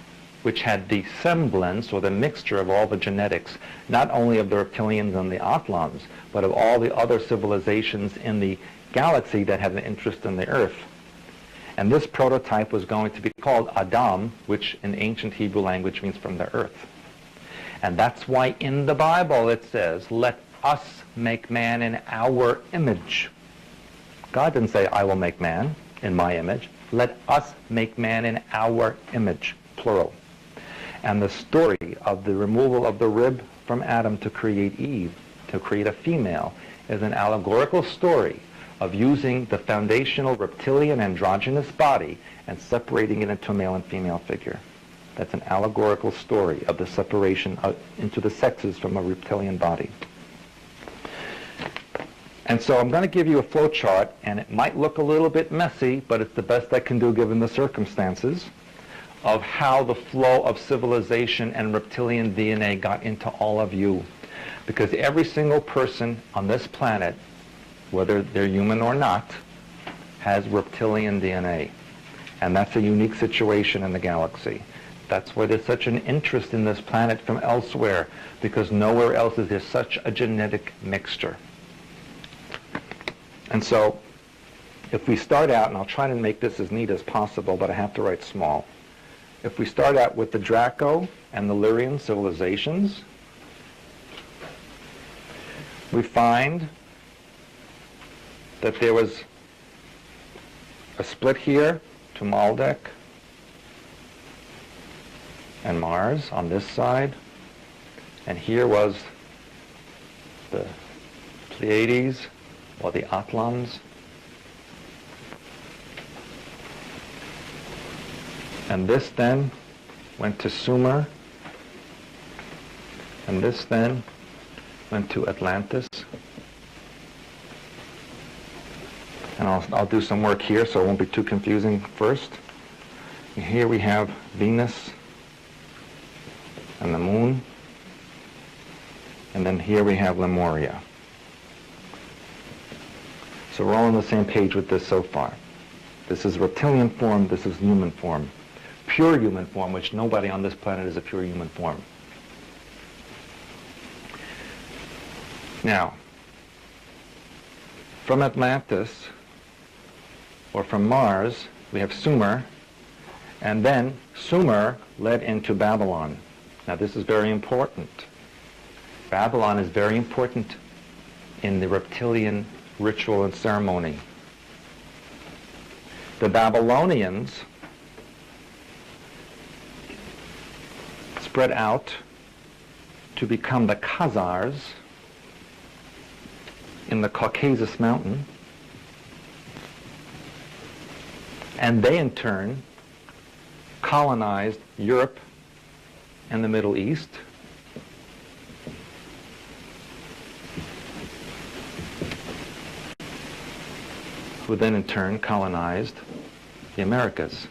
which had the semblance or the mixture of all the genetics, not only of the reptilians and the Atlans, but of all the other civilizations in the galaxy that had an interest in the Earth. And this prototype was going to be called Adam, which in ancient Hebrew language means from the earth. And that's why in the Bible it says, let us make man in our image. God didn't say, I will make man in my image. Let us make man in our image, plural. And the story of the removal of the rib from Adam to create Eve, to create a female, is an allegorical story of using the foundational reptilian androgynous body and separating it into a male and female figure. That's an allegorical story of the separation into the sexes from a reptilian body. And so I'm going to give you a flow chart, and it might look a little bit messy, but it's the best I can do given the circumstances, of how the flow of civilization and reptilian DNA got into all of you. Because every single person on this planet, whether they're human or not, has reptilian DNA. And that's a unique situation in the galaxy. That's why there's such an interest in this planet from elsewhere, because nowhere else is there such a genetic mixture. And so, if we start out, and I'll try to make this as neat as possible, but I have to write small. If we start out with the Draco and the Lyrian civilizations, we find that there was a split here to Maldek and Mars on this side, and here was the Pleiades, or the Atlans, and this then went to Sumer, and this then went to Atlantis. And I'll do some work here so it won't be too confusing first. Here we have Venus and the moon. And then here we have Lemuria. So we're all on the same page with this so far. This is reptilian form, this is human form. Pure human form, which nobody on this planet is a pure human form. Now, from Atlantis, or from Mars, we have Sumer, and then Sumer led into Babylon. Now this is very important. Babylon is very important in the reptilian ritual and ceremony. The Babylonians spread out to become the Khazars in the Caucasus Mountain, and they in turn colonized Europe and the Middle East. Who then in turn colonized the Americas.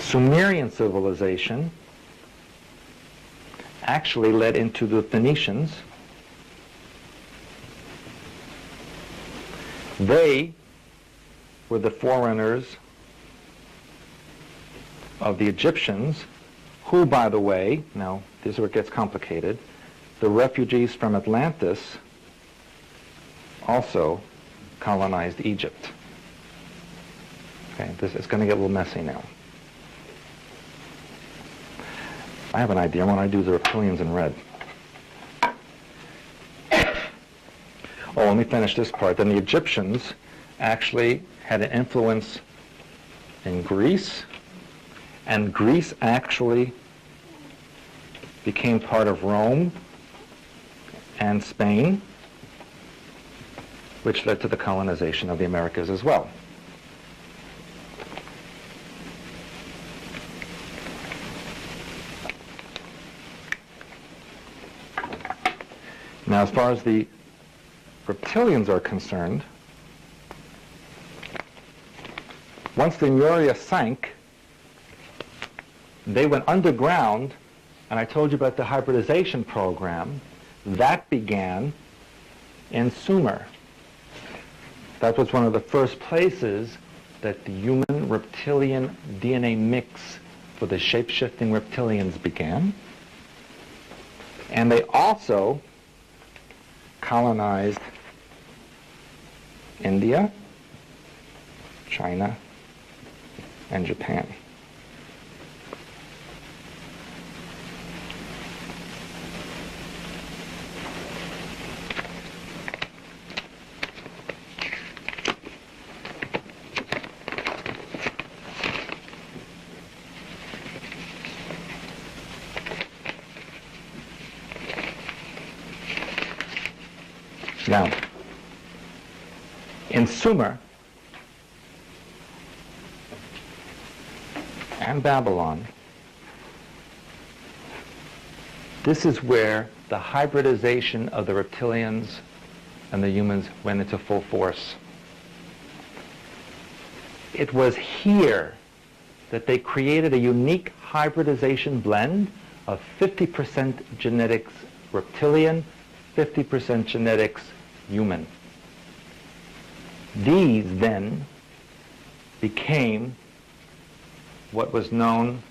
Sumerian civilization actually led into the Phoenicians. They were the forerunners of the Egyptians, who, by the way, now this is where it gets complicated, the refugees from Atlantis also colonized Egypt. Okay, this is going to get a little messy now. I have an idea. I want to do the reptilians in red. Oh, let me finish this part. Then the Egyptians actually had an influence in Greece, and Greece actually became part of Rome and Spain, which led to the colonization of the Americas as well. Now, as far as the reptilians are concerned, once the Lemuria sank, they went underground, and I told you about the hybridization program. That began in Sumer. That was one of the first places that the human-reptilian DNA mix for the shape-shifting reptilians began. And they also colonized India, China, and Japan. Now, in Sumer and Babylon, this is where the hybridization of the reptilians and the humans went into full force. It was here that they created a unique hybridization blend of 50% genetics reptilian, 50% genetics human. These then became what was known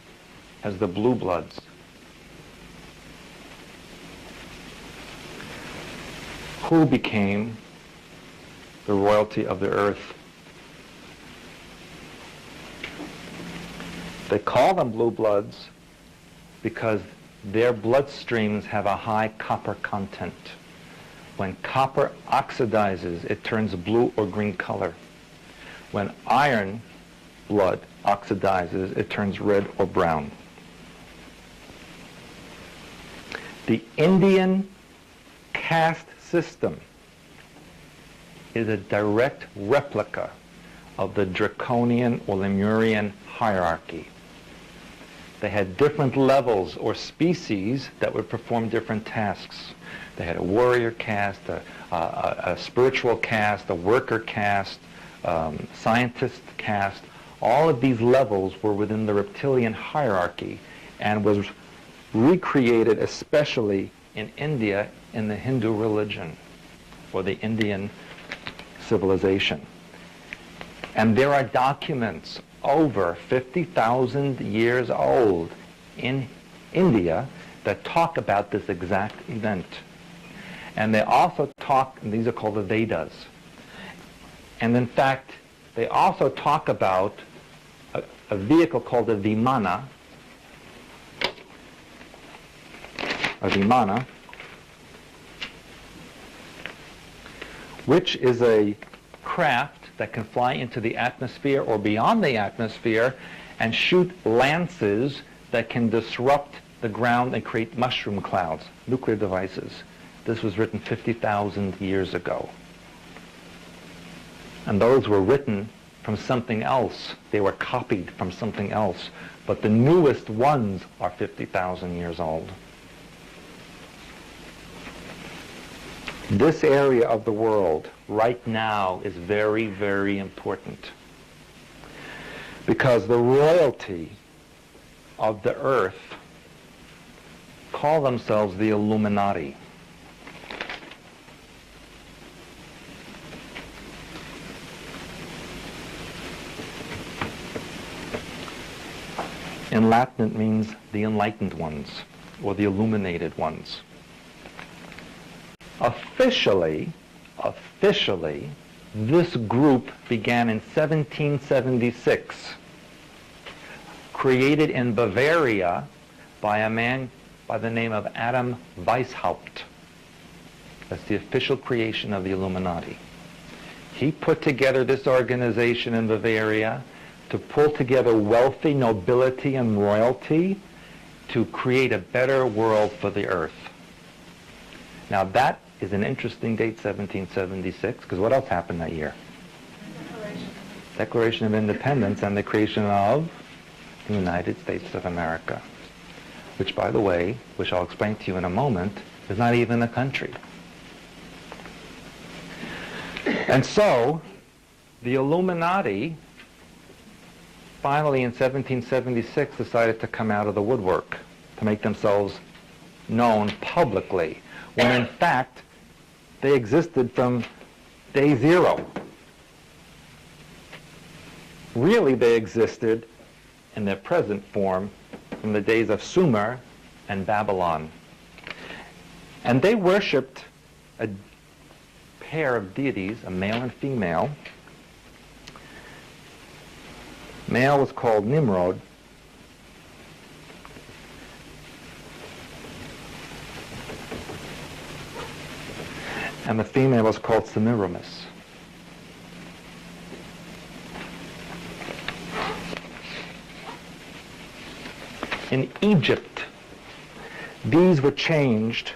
as the blue bloods. Who became the royalty of the earth. They call them blue bloods because their bloodstreams have a high copper content. When copper oxidizes, it turns blue or green color. When iron blood oxidizes, it turns red or brown. The Indian caste system is a direct replica of the Draconian or Lemurian hierarchy. They had different levels or species that would perform different tasks. They had a warrior caste, a spiritual caste, a worker caste, scientist caste. All of these levels were within the reptilian hierarchy and was recreated especially in India in the Hindu religion or the Indian civilization. And there are documents over 50,000 years old in India that talk about this exact event. And they also talk, and these are called the Vedas. And in fact, they also talk about a vehicle called a Vimana, which is a craft that can fly into the atmosphere or beyond the atmosphere and shoot lances that can disrupt the ground and create mushroom clouds, nuclear devices. This was written 50,000 years ago. And those were written from something else. They were copied from something else. But the newest ones are 50,000 years old. This area of the world right now is very, very important because the royalty of the earth call themselves the Illuminati. In Latin it means the enlightened ones or the illuminated ones. Officially, this group began in 1776, created in Bavaria by a man by the name of Adam Weishaupt. That's the official creation of the Illuminati. He put together this organization in Bavaria to pull together wealthy nobility and royalty to create a better world for the earth. Now that is an interesting date, 1776, because what else happened that year? Declaration of Independence and the creation of the United States of America, which, by the way, which I'll explain to you in a moment, is not even a country. And so, the Illuminati finally in 1776 decided to come out of the woodwork to make themselves known publicly, when in fact they existed from day zero. Really, they existed in their present form from the days of Sumer and Babylon. And they worshipped a pair of deities, a male and female. Male was called Nimrod. And the female was called Semiramis. In Egypt, these were changed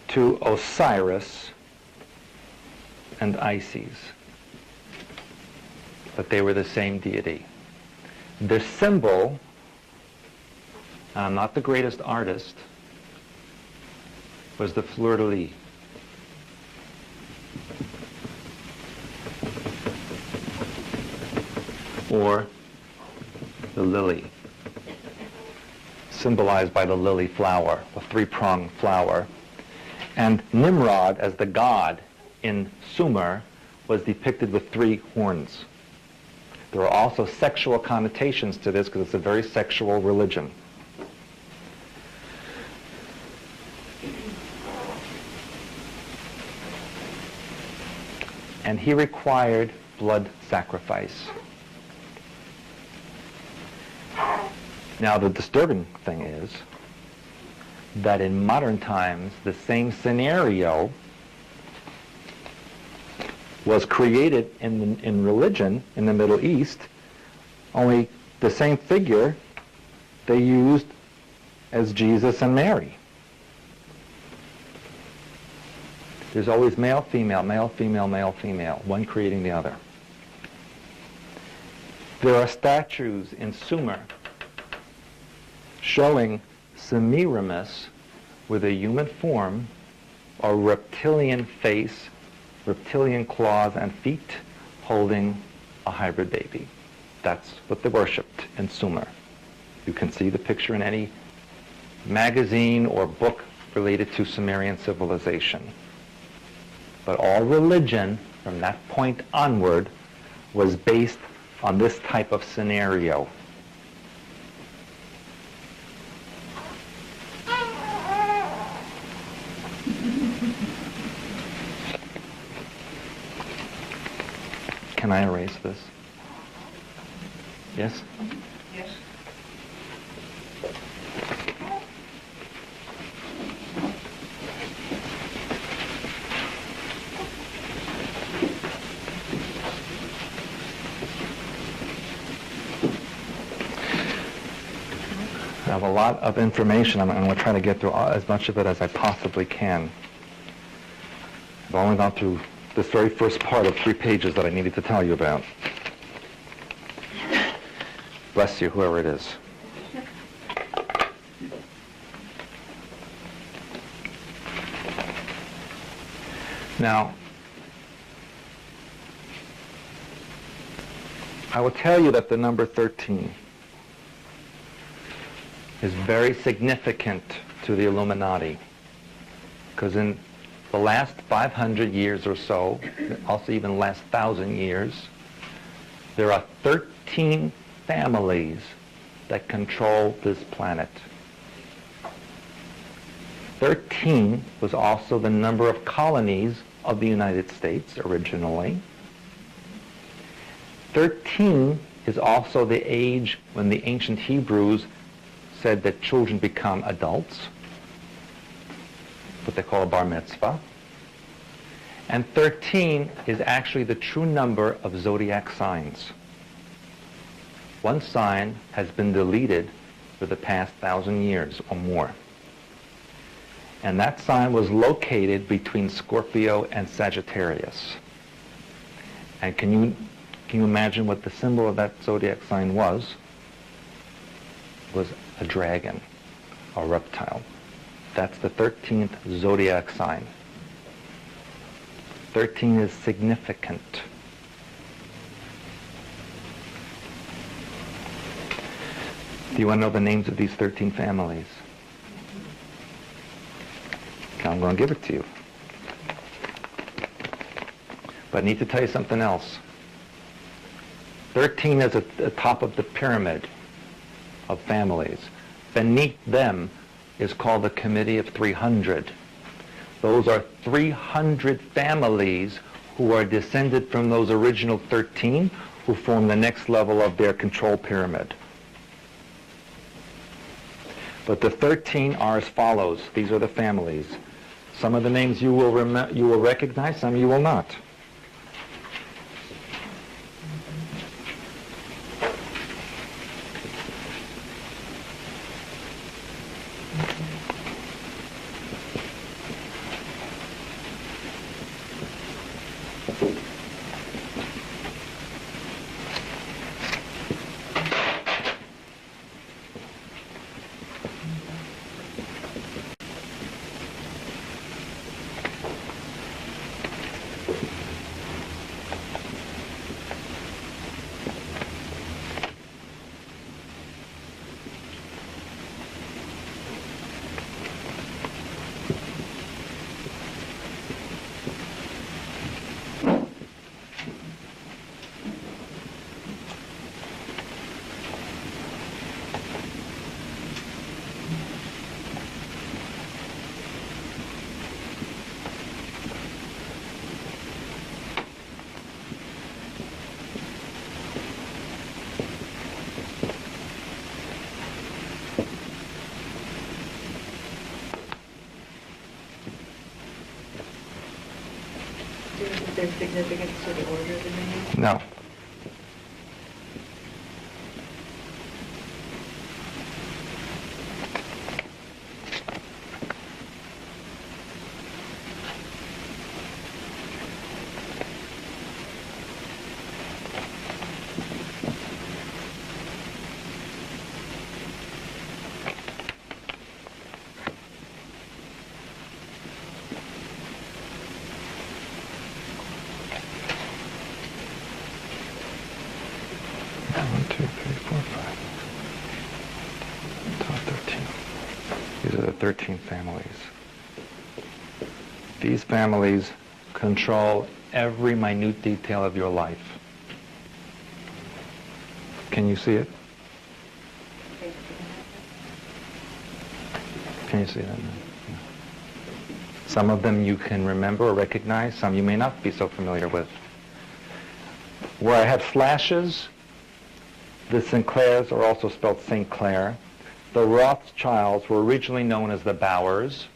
to Osiris and Isis, but they were the same deity. Their symbol, I'm not the greatest artist, was the fleur-de-lis. Or the lily, symbolized by the lily flower, the three-pronged flower. And Nimrod, as the god in Sumer, was depicted with three horns. There are also sexual connotations to this because it's a very sexual religion. And he required blood sacrifice. Now, the disturbing thing is that in modern times, the same scenario was created in religion in the Middle East, only the same figure they used as Jesus and Mary. There's always male, female, male, female, male, female, one creating the other. There are statues in Sumer showing Semiramis with a human form, a reptilian face, reptilian claws and feet, holding a hybrid baby. That's what they worshipped in Sumer. You can see the picture in any magazine or book related to Sumerian civilization. But all religion from that point onward was based on this type of scenario. Can I erase this? Yes? Yes. I have a lot of information. I'm going to try to get through as much of it as I possibly can. I've only gone through this very first part of 3 pages that I needed to tell you about. Bless you, whoever it is. Now, I will tell you that the number 13 is very significant to the Illuminati, because in the last 500 years or so, also even last 1,000 years, there are 13 families that control this planet. 13 was also the number of colonies of the United States originally. 13 is also the age when the ancient Hebrews said that children become adults, what they call a bar mitzvah. And 13 is actually the true number of zodiac signs. One sign has been deleted for the past 1,000 years or more. And that sign was located between Scorpio and Sagittarius. And can you imagine what the symbol of that zodiac sign was? It was a dragon, a reptile. That's the 13th zodiac sign. 13 is significant. Do you want to know the names of these 13 families? I'm going to give it to you. But I need to tell you something else. 13 is at the top of the pyramid of families. Beneath them is called the Committee of 300. Those are 300 families who are descended from those original 13 who form the next level of their control pyramid. But the 13 are as follows. These are the families. Some of the names you will recognize, some you will not. Is there significance to the order of the names? No. 1, 2, 3, 4, 5, 12, 13. These are the 13 families. These families control every minute detail of your life. Can you see it? Can you see that? Yeah. Some of them you can remember or recognize, some you may not be so familiar with. Where I have slashes, the Sinclairs are also spelled St. Clair. The Rothschilds were originally known as the Bowers.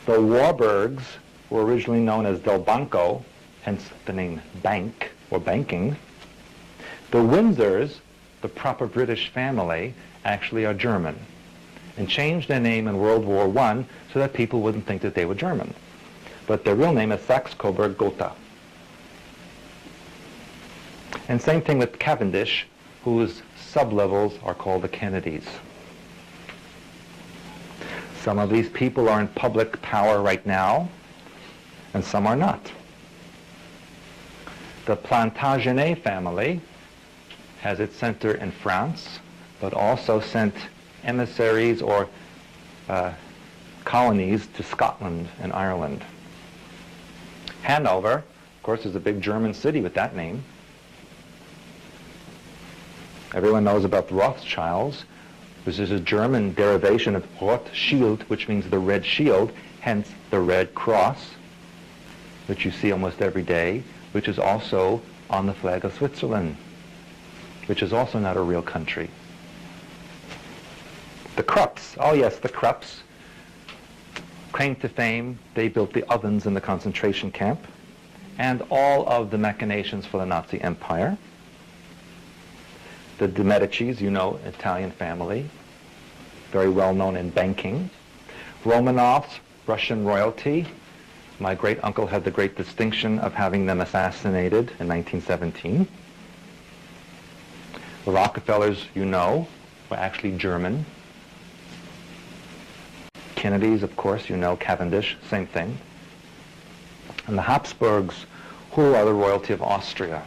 The Warburgs were originally known as Del Banco, hence the name bank or banking. The Windsors, the proper British family, actually are German and changed their name in World War I so that people wouldn't think that they were German. But their real name is Saxe-Coburg-Gotha. And same thing with Cavendish, whose sub-levels are called the Kennedys. Some of these people are in public power right now, and some are not. The Plantagenet family has its center in France, but also sent emissaries or colonies to Scotland and Ireland. Hanover, of course, is a big German city with that name. Everyone knows about the Rothschilds. This is a German derivation of Rothschild, which means the red shield, hence the Red Cross, which you see almost every day, which is also on the flag of Switzerland, which is also not a real country. The Krupps, oh yes, the Krupps, claim to fame, they built the ovens in the concentration camp and all of the machinations for the Nazi Empire. The de Medicis, you know, Italian family, very well known in banking. Romanovs, Russian royalty. My great uncle had the great distinction of having them assassinated in 1917. The Rockefellers, you know, were actually German. Kennedys, of course, you know, Cavendish, same thing. And the Habsburgs, who are the royalty of Austria.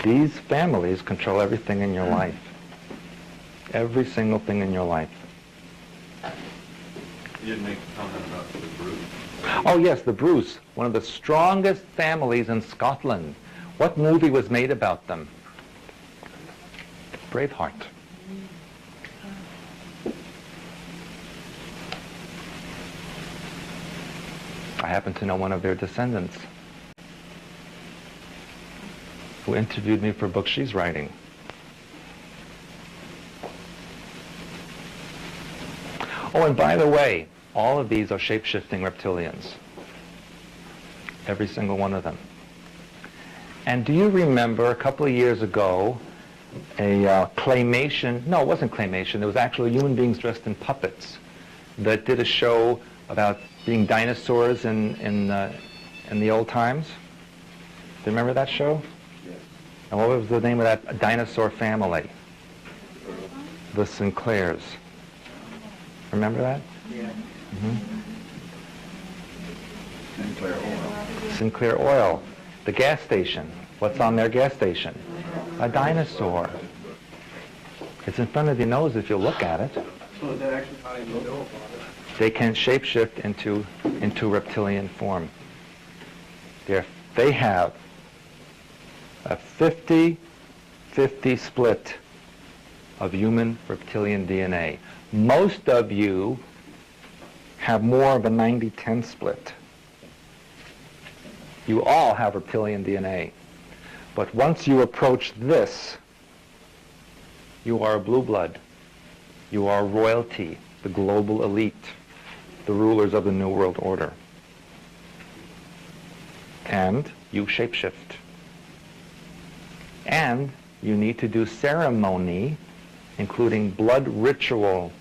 These families control everything in your life. Every single thing in your life. You didn't make a comment about the Bruce. Oh yes, the Bruce, one of the strongest families in Scotland. What movie was made about them? Braveheart. I happen to know one of their descendants who interviewed me for a book she's writing. Oh, and by the way, all of these are shape-shifting reptilians. Every single one of them. And do you remember a couple of years ago a claymation, no, it wasn't claymation, it was actually human beings dressed in puppets that did a show about being dinosaurs in the old times? Do you remember that show? Yes. And what was the name of that dinosaur family? The Sinclairs. Remember that? Yeah. Sinclair Oil. Sinclair Oil. The gas station. What's on their gas station? A dinosaur. It's in front of your nose if you look at it. So is that actually how they know about it? They can shapeshift into reptilian form. They have a 50-50 split of human reptilian DNA. Most of you have more of a 90-10 split. You all have reptilian DNA. But once you approach this, you are a blue blood. You are royalty, the global elite, the rulers of the New World Order. And you shapeshift. And you need to do ceremony, including blood ritual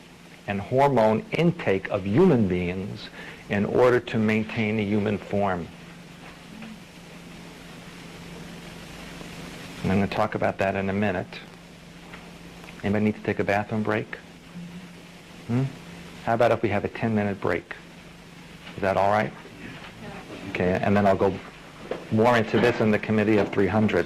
and hormone intake of human beings in order to maintain a human form. And I'm going to talk about that in a minute. Anybody need to take a bathroom break? How about if we have a 10-minute break? Is that all right? Okay, and then I'll go more into this in the committee of 300.